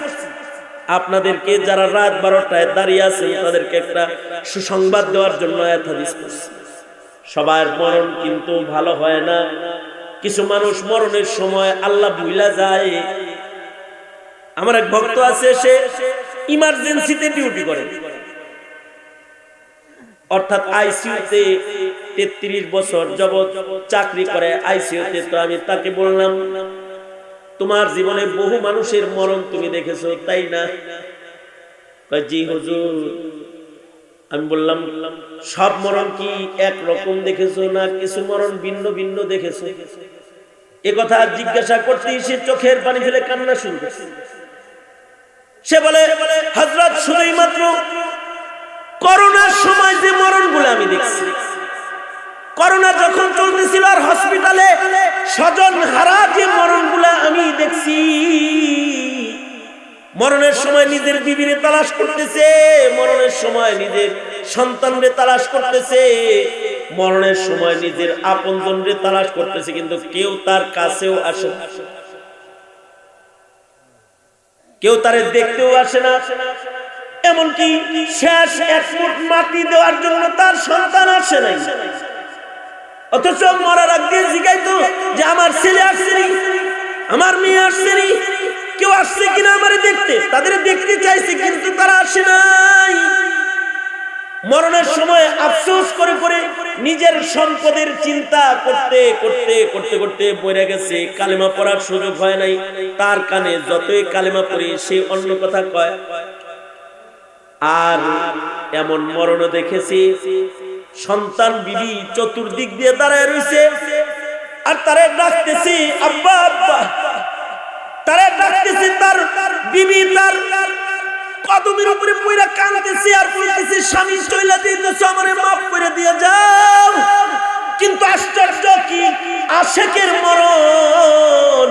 আপনাদেরকে, যারা রাত 12টায় দাঁড়িয়ে আছেন তাদেরকে একটা সুসংবাদ দেওয়ার জন্য আয়াত হাদিস পড়ছি। সবার মরণ কিন্তু ভালো হয় না। কিছু মানুষ মরণের সময় আল্লাহ ভুলা যায়। আমার এক ভক্ত আছে, সে ইমার্জেন্সিতে ডিউটি করে, অর্থাৎ আইসিইউতে 33 বছর যাবত চাকরি করে আইসিইউতে। তো আমি তাকে বললাম, তোমার জীবনে বহু মানুষের মরণ তুমি দেখেছো তাই না? জি হুজুর। আমি বললাম, সব মরণ কি এক রকম দেখেছো না কিছু মরণ ভিন্ন ভিন্ন দেখেছো? এ কথা জিজ্ঞাসা করতেই সে চোখের পানি ফেলে কান্না শুরু করেছে। সে বলে, হযরত শুধুই মাত্র করোনার সময় যে মরণগুলো আমি দেখছি, করোনা যখন চলতেছিল আর হসপিটালে স্বজন হারা যে মরণগুলো আমি দেখছি, মরণের সময় নিজের বিবিরে তালাশ করতেছে, মরণের সময় নিজের সন্তানরে তালাশ করতেছে, মরণের সময় নিজের আপনজনরে তালাশ করতেছে, কিন্তু কেউ তার কাছেও আসে না, কেউ তারে দেখতেও আসে না। এমনকি শেষ এক মুঠ মাটি দেওয়ার জন্য তার সন্তান আসে নাই। অথচ মরার আগে জিজ্ঞাসা যে আমার ছেলে আসছেনি, আমার মেয়ে আসছেনি, কেউ আসছে কিনা আমারে দেখতে। তাদের দেখতে চাইছে কিন্তু তারা আসে নাই। মরণের সময় আফসোস করে করে নিজের সম্পদের চিন্তা করতে করতে করতে করতে পড়ে গেছে। কালেমা পড়ার সুযোগ হয় নাই। তার কানে যতই কালেমা পড়ি সে অন্য কথা কয়। আর এমন মরণ দেখেছি, সন্তান বিবি চতুর্দিক দিয়ে দাঁড়ায় রয়েছে আর তারে ডাকতেছি আব্বা আব্বা, তারে ডাকতেছি, তার বিবি তার কদমের উপরে পড়ে কাঁদতেছে আর বলতেছে, স্বামী চলে দিতেছে, আমারে মাফ করে দিয়ে যাও। কিন্তু আশ্চর্য কি, আশেকের মরণ।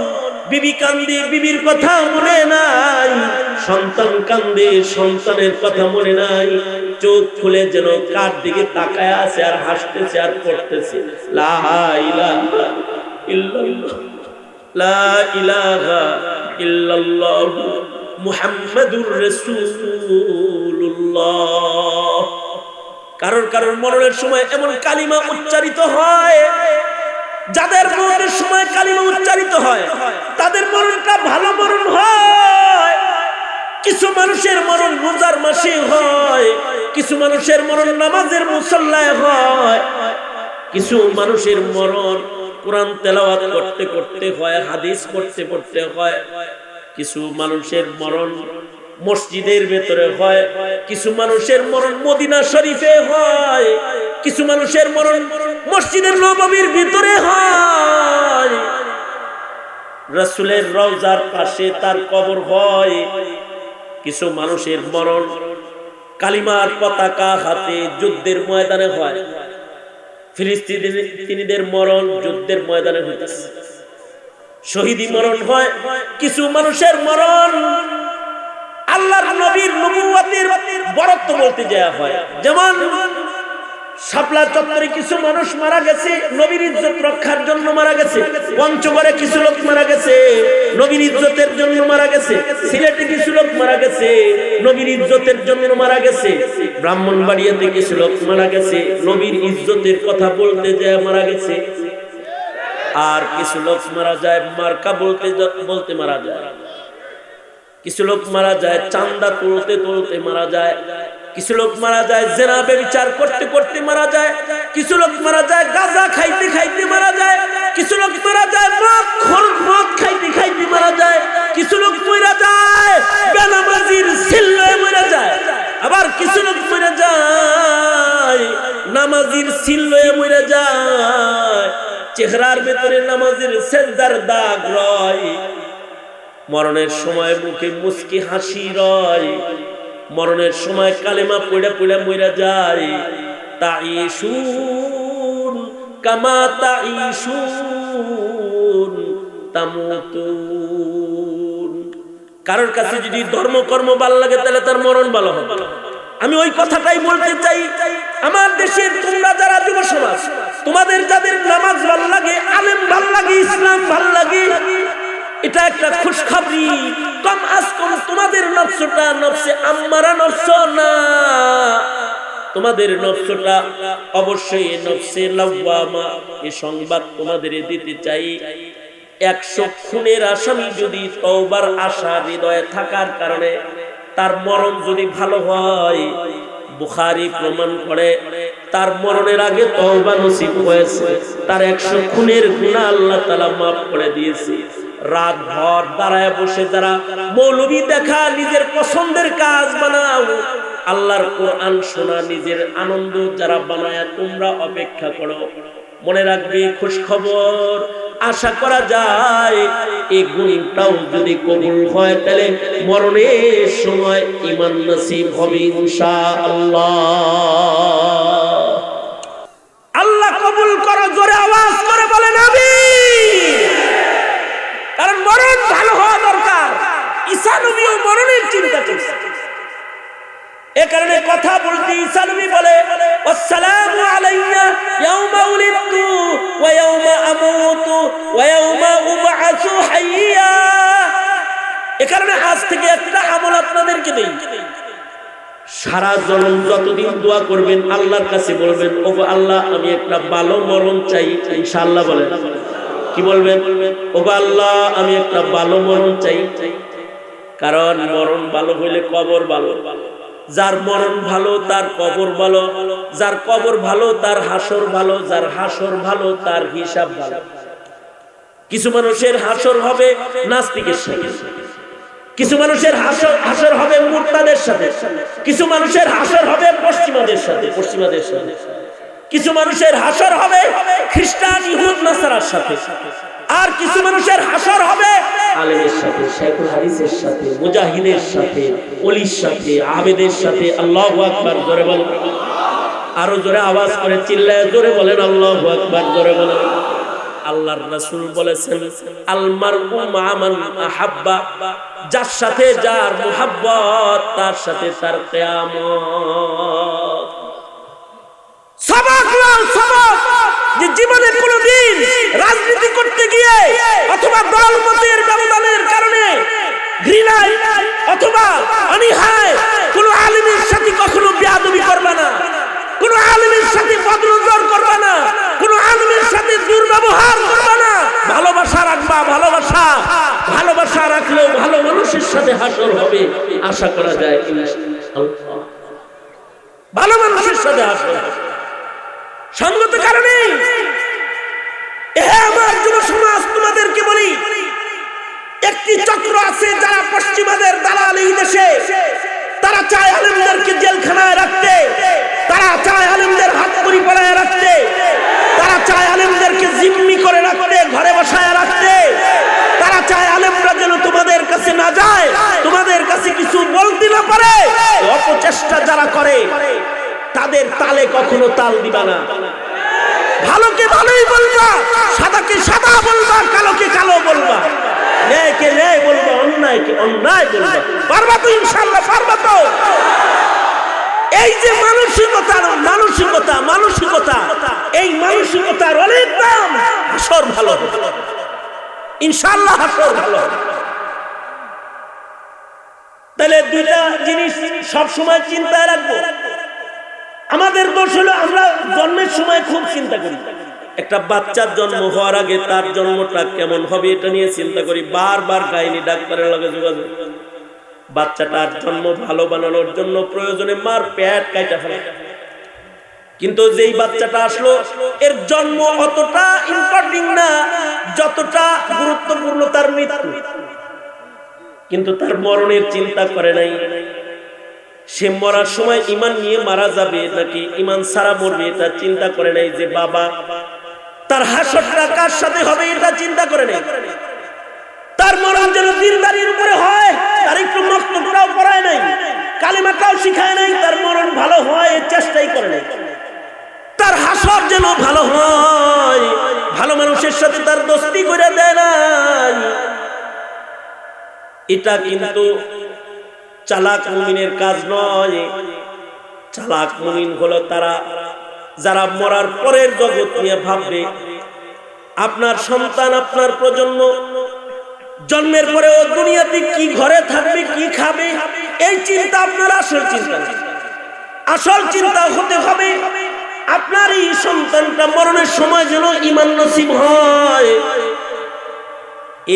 বিবি কান্দে, বিবির কথা মনে নাই, সন্তান কান্দে, সন্তানের কথা মনে নাই। চোখ খুলে যেন কার দিকে তাকায় আছে আর হাসতেছে আর পড়তেছে, লা ইলাহা ইল্লাল্লাহ, লা ইলাহা ইল্লাল্লাহ মুহাম্মাদুর রাসূলুল্লাহ। কারোর কারোর মরণের সময় এমন কালিমা উচ্চারিত হয় যাদের মরণের সময় কালিমা উচ্চারিত হয় তাদের মরণটা ভালো মরণ হয়। কিছু মানুষের মরণ রোজার মাসে হয়, কিছু মানুষের মরণ নামাজের মুসল্লায় হয়, কিছু মানুষের মরণ কোরআন তেলাওয়াত করতে করতে হয়, হাদিস পড়তে পড়তে হয়, কিছু মানুষের মরণ মসজিদের ভেতরে হয়, কিছু মানুষের মরণ মদিনা শরীফে হয়, কিছু মানুষের মরণ মসজিদের নববীর ভিতরে হয়, রাসূলের রওজার পাশে তার কবর হয়। কিছু মানুষের মরণ কালিমার পতাকা হাতে যুদ্ধের ময়দানে হয়। ফিলিস্তিনিদের মরণ যুদ্ধের ময়দানে হইতেছে, শহীদি মরণ হয়। কিছু মানুষের মরণ আল্লাহর নবীর নবুয়তের বরত্ব বলতে যাওয়া হয়। যেমন শাপলা চত্বরে কিছু মানুষ মারা গেছে নবীর ইজ্জত রক্ষার জন্য মারা গেছে, পঞ্চগড়ে কিছু লোক মারা গেছে নবীর ইজ্জতের জন্য মারা গেছে, সিলেটে কিছু লোক মারা গেছে নবীর ইজ্জতের জন্য মারা গেছে, ব্রাহ্মণবাড়িয়াতে কিছু লোক মারা গেছে নবীর ইজ্জতের কথা বলতে যায় মারা গেছে। আর কিছু লোক মারা যায় মার্কা বলতে বলতে মারা যায়, কিছু লোক মারা যায় চাঁদা তুলতে তুলতে মারা যায়, কিছু লোক মারা যায় জেনা ব্যভিচার করতে করতে মারা যায়, কিছু লোক মারা যায় গাঁজা খাইতে খাইতে মারা যায়, কিছু লোক মারা যায় মদ খাইতে খাইতে মারা যায়, কিছু লোক মরে যায় বেনামাজির সিল্লায় মরে যায়, আবার কিছু লোক মরে যায় নামাজির সিল্লায় মরে যায়, চেহারার ভেতরে নামাজের সেজদার দাগ রয়, মরণের সময় মুখে মুস্কি হাসি রয়, মরণের সময় কালেমা পড়ে পড়ে মরে যায়। তাইশুন কামা তাইশুন তামুতুন। কারোর কাছে যদি ধর্মকর্ম ভালো লাগে তাহলে তার মরণ ভালো হবে। আমি ওই কথাটাই বলতে চাই, আমার দেশের তোমরা যারা যুব সমাজ, তোমাদের যাদের নামাজ ভালো লাগে, আলেম ভালো লাগে, ইসলাম ভালো লাগে, এটা একটা খুশখবরি। কম আজ কম তোমাদের নফসটা নফসে আম্মারা নফস না, তোমাদের নফসটা অবশ্যই নফসে লাওয়ামা। এই সংবাদ তোমাদের দিতে চাই, 100 খুনের আসামি যদি তওবার আশা হৃদয়ে থাকার কারণে তার মরণ যদি ভালো হয়, বুখারী প্রমাণ করে তার মরণের আগে তওবা নসিব হয়েছে, তার 100 খুনের গুনাহ আল্লাহ তাআলা মাফ করে দিয়েছে। রাত ভর দাঁড়ায় বসে যারা মৌলবি দেখা নিজের পছন্দের কাজ বানাও, আল্লাহর কোরআন শোনা নিজের আনন্দ যারা বানায়, তোমরা অপেক্ষা করো। মনে রাখবে খুশ খবর আশা করা যায় এই গুণটাও যদি কবুল হয় তাহলে মরণের সময় ঈমান নসিব হবে ইনশাআল্লাহ। আল্লাহ কবুল করো, জোরে আওয়াজ করে বলেন আমিন। কারণ মরণ ভালো হওয়া দরকার। ঈসা নবীও মরণের চিন্তা করছে, এ কারণে কথা বলতে ঈসা নবী বলে আসসালামু আলাইয়া ইয়াউমা উলিদতু ওয়া ইয়াউমা আমুতু ওয়া ইয়াউমা উবআসু হাইয়া। এ কারণে আজ থেকে একটা আমল আপনাদেরকে দেই, সারা জনম যতদিন দোয়া করবেন আল্লাহর কাছে বলবেন, ওগো আল্লাহ আমি একটা ভালো মরণ চাই। ইনশাআল্লাহ বলেন, কি বলবেন? ওগো আল্লাহ আমি একটা ভালো মরণ চাই। কারণ মরণ ভালো হইলে কবর ভালো, যার মরণ ভালো তার কবর ভালো, যার কবর ভালো তার হাসর ভালো, যার হাসর ভালো তার হিসাব ভালো। কিছু মানুষের হাসর হবে নাস্তিকের সাথে, কিছু মানুষের হাসর হবে মুরতাদের সাথে, কিছু মানুষের হাসর হবে পশ্চিমাদের সাথে, কিছু মানুষের হাসর হবে খ্রিস্টান ইহুদ নাসারার সাথে, আর কিছু মানুষের হাসর হবে আলেমের সাথে, শাইখুল হাদিসের সাথে, মুজাহিদের সাথে, ওলির সাথে, আবেদের সাথে। আল্লাহু আকবার, জোরে বলেন, আরো জোরে আওয়াজ করে চিল্লায় জোরে বলেন আল্লাহু আকবার, জোরে বলেন। আল্লাহর রাসূল বলেছেন আল মারউ মা মান আহাব্বা, যার সাথে যার মুহাব্বত তার সাথে তার কিয়ামত। সবক নাও, সবক যে জীবনে কোনোদিন রাজনীতি করতে গিয়ে অথবা দলমতের ব্যবধানের কারণে ঘৃণায় অথবা অনীহায় কোন আলেমের সাথে কখনো বেয়াদবি করবে না, কোন আলেমের সাথে বদনজর করবে না, কোন আলেমের সাথে দুর্ব্যবহার হাসর হবে আশা করা যায় ইনশাআল্লাহ। ভালো মানুষের সাথে হাসর সঙ্গত কারণে আমার যুব সমাজ তোমাদেরকে বলি, একটি চক্র আছে যারা পশ্চিমাদের দালাল এই দেশে, তারা চায় আলেমদেরকে জেলখানায় রাখতে, তারা চায় আলেমদের হাত করি পড়ায় রাখতে, তারা চায় আলেমদেরকে জিম্মি করে রাখতে, ঘরে বসায় রাখতে, তারা চায় আলেমরা যেন তোমাদের কাছে না যায়, তোমাদের কাছে কিছু বলতে না পারে। অপচেষ্টা যারা করে তাদের তালে কখনো তাল দিবা না। ভালোকে ভালোই বলবা, সাদাকে সাদা বলবা, কালোকে কালো বলবা, ন্যায়কে ন্যায় বলবা, অন্যায়কে অন্যায় বলবা। পারবা তো ইনশাআল্লাহ, পারবা তো। এই যে মানসিকতা মানসিকতা মানসিকতা, এই মানসিকতার অনেক দাম। হাসর ভালো হবে ইনশাআল্লাহ, হাসর ভালো হবে। তাহলে দুইটা জিনিস সব সময় চিন্তায় রাখবো। আমাদের দোষ হলো আমরা জন্মের সময় খুব চিন্তা করি। একটা বাচ্চার জন্ম হওয়ার আগে তার জন্মটা কেমন হবে এটা নিয়ে চিন্তা করি, বারবার গাইনি ডাক্তারের লগে যোগাযোগ। বাচ্চাটার জন্ম ভালো বানানোর জন্য প্রয়োজনে মার পেট কাটা ফেলা, কিন্তু যেই বাচ্চাটা আসলো এর জন্ম অতটা ইম্পর্টেন্ট না যতটা গুরুত্বপূর্ণ তার মৃত্যু। কিন্তু তার মরণের চিন্তা করে নাই। সে মরার সময় ঈমান নিয়ে মারা যাবে নাকি ঈমান ছাড়া মরবে এটা চিন্তা করে নাই। যে বাবা তার হাসরটা কার সাথে হবে এটা চিন্তা করে নাই। তার মরণ যেন দিনদারির উপরে হয়, তার একটু মক্তবটাও পড়ায় নাই, কালিমাটাও শিখায় নাই, তার মরণ ভালো হয় এর চেষ্টাই করে নাই। তার হাসর যেন ভালো হয়, ভালো মানুষের সাথে তার দোস্তি করে দেয় নাই। এটা কিন্তু চালাক মুমিনের কাজ নয়। চালাক মুমিন হলো তারা যারা মরার পরের জগৎ নিয়ে ভাববে। আপনার সন্তান, আপনার প্রজন্ম জন্মের পরে ও দুনিয়াতে কি ঘরে থাকবে, কি খাবে, এই চিন্তা আপনার আসল চিন্তা। আসল চিন্তা হতে হবে আপনার এই সন্তানটা মরণের সময় যেন ঈমান নসিব হয়।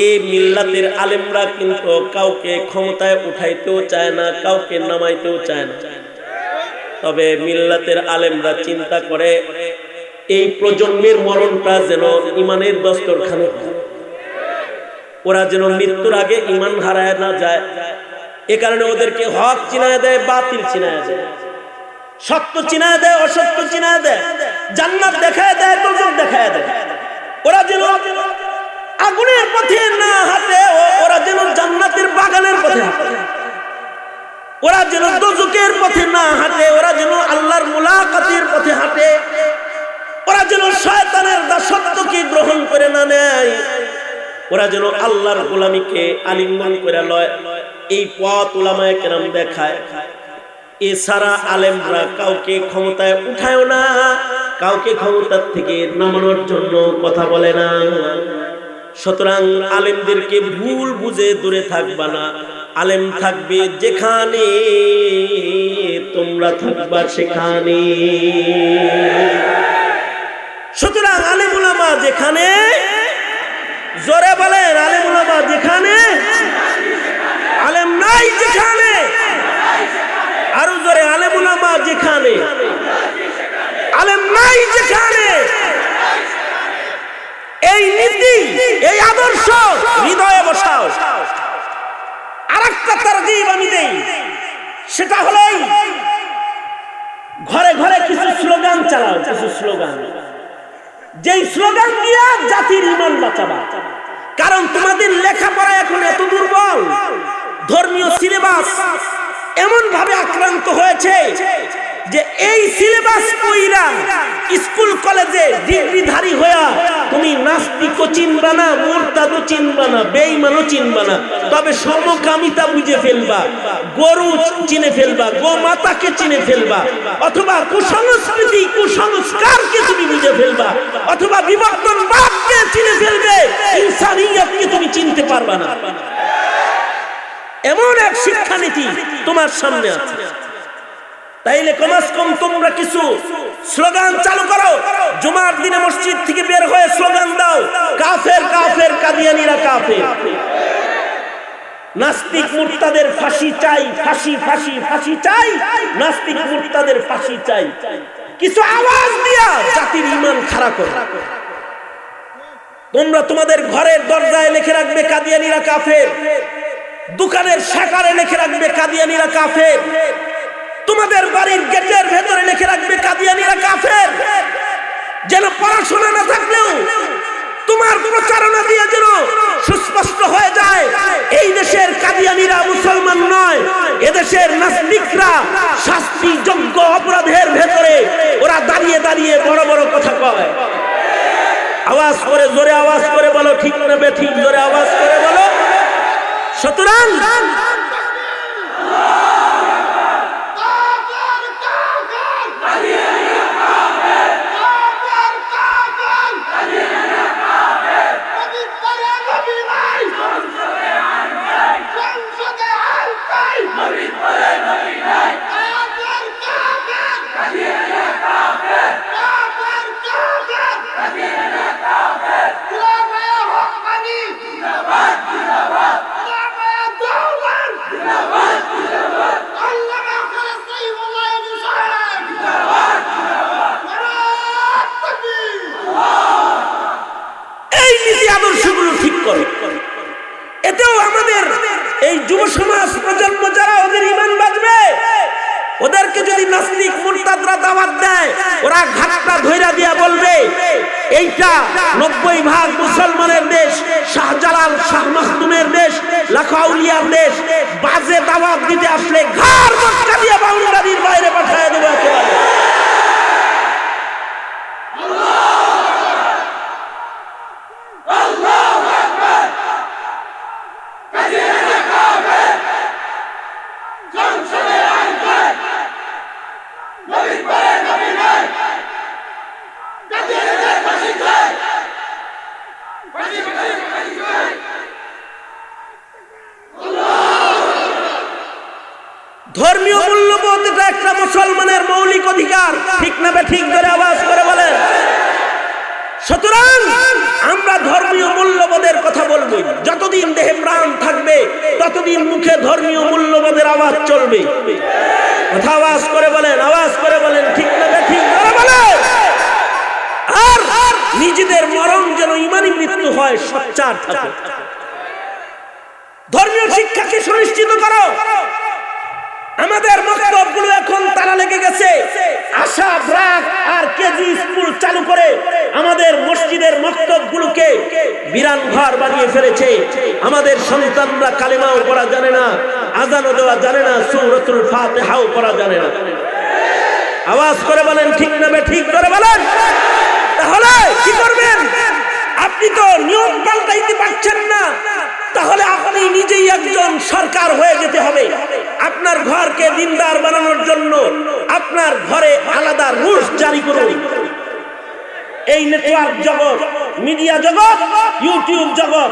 এই মিল্লাতের আলেমরা কিন্তু কাউকে ক্ষমতায় উঠাইতেও চায় না, কাউকে নামাইতেও চায় না। তবে মিল্লাতের আলেমরা চিন্তা করে এই প্রজন্মের মরণটা যেন ঈমানের দস্তরখানে, ওরা যেন মৃত্যুর আগে ঈমান হারায় না যায়। এ কারণে ওদেরকে হক চিনায় দেয়, বাতিল চিনায় দেয়, সত্য চিনায় দেয়, অসত্য চিনায় দেয়, জান্নাত দেখায় দেয়, দোজখ দেখায় দেয়। ওরা যেন আগুনের পথে না হাঁটে, ওরা যেন জান্নাতের বাগানের পথে হাঁটে। ওরা যেন দোজখের পথে না হাঁটে, ওরা যেন আল্লাহর মুলাকাতের পথে হাঁটে। ওরা যেন শয়তানের দাসত্বকে গ্রহণ করে না নেয়, ওরা যেন আল্লাহর গোলামীকে আলিঙ্গন করে লয়। এই পথ উলামায়ে কেরাম দেখায়। এছাড়া আলেমরা কাউকে ক্ষমতায় উঠায়ও না, কাউকে ক্ষমতার থেকে নামানোর জন্য কথা বলে না। সুতরাং আলেমদেরকে ভুল বুঝে দূরে থাকবা না। আলেম থাকবে যেখানে, তোমরা থাকবা সেখানে। সুতরাং আলেম উলামা যেখানে, জোরে বলেন, আলেম উলামা যেখানে, আলেম নাই যেখানে, আরো জোরে, আলেম উলামা যেখানে, আলেম নাই যেখানে। এই নীতি, এই আদর্শ হৃদয়ে বসাও। আরেকটা তারগীব আমি দেই, সেটা হলো ঘরে ঘরে কিছু স্লোগান চালাও, কিছু স্লোগান, যেই স্লোগান দিয়ে জাতির ঈমান বাঁচাবা। কারণ তোমাদের লেখাপড়া এখন এত দুর্বল, ধর্মীয় সিলেবাস এমন ভাবে আক্রান্ত হয়েছে যে এই সিলেবাস কইরা স্কুল কলেজে ডিগ্রিধারী হইয়া তুমি নাস্তিকও চিনবা না, মুরতাদও চিনবা না, বেঈমানও চিনবা না, তবে সমকামিতা বুঝে ফেলবা, গরু চিনে ফেলবা, গোমাতাকে চিনে ফেলবা, অথবা কুসংস্কৃতি কুসংস্কারকে তুমি বুঝে ফেলবা, অথবা বিবর্তনবাদকে চিনে ফেলবে, ইনসানিয়তকে তুমি চিনতে পারবা না। এমন এক শিক্ষানীতি তোমার সামনে আছে। তাইলে কমাস কম তোমরা কিছু স্লোগান চালু করো। জুমার দিনে মসজিদ থেকে বের হয়ে স্লোগান দাও, কাফের কাফের, কাদিয়ানীরা কাফের। নাস্তিক মুরতাদের ফাঁসি চাই, ফাঁসি ফাঁসি ফাঁসি চাই, নাস্তিক মুরতাদের ফাঁসি চাই। কিছু আওয়াজ দিয়া জাতির ঈমান খাড়া করো। তোমরা তোমাদের ঘরের দরজায় লিখে রাখবে কাদিয়ানীরা কাফের, দোকানের শাটারে লিখে রাখবে কাদিয়ানীরা কাফের, তোমাদের বাড়ির গেটের ভেতরে লিখে রাখবে কাদিয়ানীরা কাফের। যেন পড়াশোনা না থাকলেও তোমার প্রচারণা দিয়ে যেন সুস্পষ্ট হয়ে যায় এই দেশের কাদিয়ানীরা মুসলমান নয়, এদেশের নাস্তিকরা শাস্তিযোগ্য অপরাধের ভেতরে ওরা দাঁড়িয়ে দাঁড়িয়ে বড় বড় কথা কয়। আওয়াজ করে, জোরে আওয়াজ করে বলো ঠিক না বেঠিক, জোরে আওয়াজ করে বলো। সুতরাং এতেও আমাদের এই যুব সমাজ প্রজন্ম যারা ওদের ঈমান বাঁচবে, ওদেরকে যদি নাস্তিক মুরতাদরা দাওয়াত দেয় ওরা ঘাটটা ধইরা দিয়া বলবে এইটা 90% মুসলমানের দেশ, শাহজালাল শাহ মাখদুমের দেশ, লাখো আউলিয়ার দেশ। বাজে দাওয়াত দিতে আসলে ঘাড় মটকা দিয়ে বাউন্ডারির বাইরে পাঠিয়ে দেব একেবারে। ধর্মীয় মূল্যবোধ এটা একটা মুসলমানের মৌলিক অধিকার, ঠিক না ঠিক করে আওয়াজ করে বলেন। সুতরাং আমরা ধর্মীয় মূল্যবোধের কথা বলবো। যতদিন দেহে প্রাণ থাকবে ততদিন মুখে ধর্মীয় মূল্যবোধের আওয়াজ চলবে। কথা আওয়াজ করে বলেন, আওয়াজ করে বলেন ঠিক না ঠিক করে বলেন। আর নিজেদের মরণ যেন ঈমানি মৃত্যু হয়, সোচ্চার থাকো। ধর্মীয় শিক্ষাকে সুনিশ্চিত করো। আমাদের মক্তবগুলো এখন তালা লেগে গেছে। আশা ব্রাক আর কেজি স্কুল চালু করে আমাদের মসজিদের মক্তবগুলোকে বিরান ঘর বানিয়ে ফেলেছে। আমাদের সন্তানরা কালিমাও পড়া জানে না, আযানও দেওয়া জানে না, সূরাতুল ফাতিহাও পড়া জানে না। আওয়াজ করে বলেন ঠিক না ঠিক করে বলেন। তাহলে কি করবেন? আপনি তো নিয়ম পাল্টাইতে পারছেন না, তাহলে আপনি নিজেই একজন সরকার হয়ে যেতে হবে। আপনার ঘরকে দিনদার বানানোর জন্য আপনার ঘরে আলাদা রুলস জারি করুন। এই নেটওয়ার্ক জগৎ, মিডিয়া জগৎ, ইউটিউব জগৎ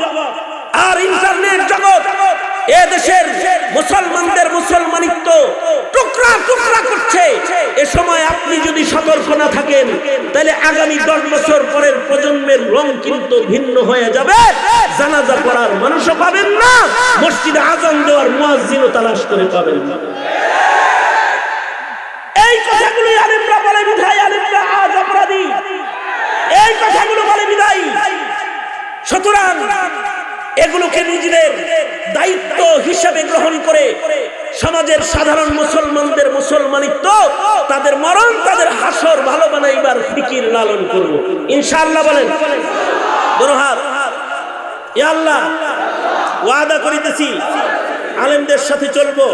আর ইন্টারনেট জগৎ এ দেশের মুসলমানদের মুসলমানিত্ব টুকরা টুকরা করছে। এ সময় আপনি যদি সতর্ক না থাকেন তাহলে আগামী 10 বছর পরের প্রজন্মের রং কিন্তু ভিন্ন হয়ে যাবে। জানাজা পড়ার মানুষও পাবেন না, মসজিদে আযান দেওয়ার মুয়াজ্জিনও তালাশ করে পাবেন না। এই কথাগুলো আলেমরা বলে বিধায় আলেমরা আজ অপরাধী। এই কথাগুলো বলে বিধায়। সুতরাং এগুলোকে নিজেদের দায়িত্ব হিসেবে গ্রহণ করে সমাজের সাধারণ মুসলমানদের মুসলমানিত্ব, তাদের মরণ, তাদের হাসর ভালো বানাইবার ফিকির লালন করব ইনশাআল্লাহ। বলেন দুনো হাত। ইয়া আল্লাহ, ওয়াদা করিতেছি আলেমদের সাথে চলবো,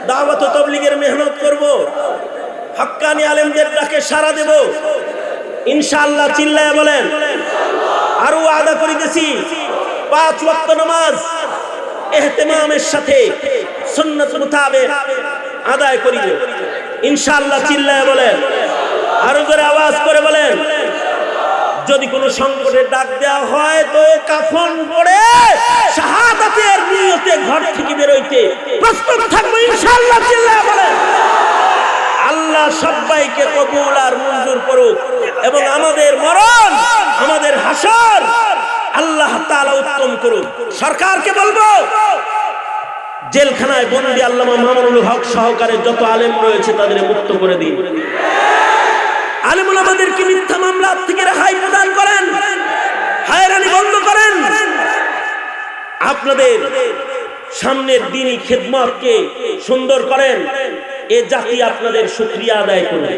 দাওয়াত ও তাবলীগের মেহনত করব, হক্কানি আলেমদের ডাকে সাড়া দেব ইনশাআল্লাহ। চিল্লায়া বলেন। আর ওয়াদা করিতেছি 5 ওয়াক্ত নামাজ ইহতিমামের সাথে সুন্নাত মোতাবেক আদায় করিব ইনশাআল্লাহ। চিল্লায়া বলেন, আরো জোরে আওয়াজ করে বলেন। যদি কোনো সংকটে ডাক দেওয়া হয় তো কাফন পরে শাহাদাতের নিয়তে ঘর থেকে বের হইতে প্রস্তুত থাকবো ইনশাআল্লাহ। চিল্লায়া বলেন। আল্লাহ সবাইকে কবুল আর মঞ্জুর করুক এবং আমাদের মরণ, আমাদের হাসর আল্লাহ তাআলা উত্তম করুন। সরকারকে বলবো জেলখানায় বন্দী আল্লামা মামুনুল হক সহকারে যত আলেম রয়েছে তাদের মুক্ত করে দিন। আলেম ওলামাদেরকে মিথ্যা মামলা থেকে রেহাই প্রদান করেন, হয়রানি বন্ধ করেন। আপনাদের সামনের দিনই খেদমতকে সুন্দর করেন, এ জাতি আপনাদের শুকরিয়া আদায় করবে।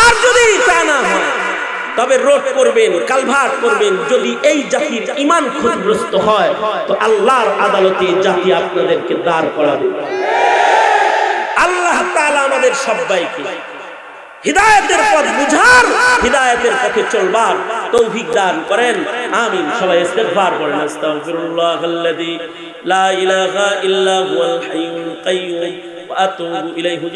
আর যদি তা না হয় তবে রোড করবেন, কালভার্ট করবেন। যদি এই জাতির ঈমান ক্ষতিগ্রস্ত হয় তো আল্লাহর আদালতে জাতি আপনাদেরকে দাঁড় করাবে। আল্লাহ তাআলা আমাদের সবাইকে হিদায়াতের পথ বুঝার, হিদায়াতের পথে চলবার তৌফিক দান করেন। আমিন। সবাই ইস্তিগফার করেন। আস্তাগফিরুল্লাহাল্লাযী লা ইলাহা ইল্লা হুয়াল হাইয়ুল কাইয়্যুম ওয়া আতুবু ইলাইহি।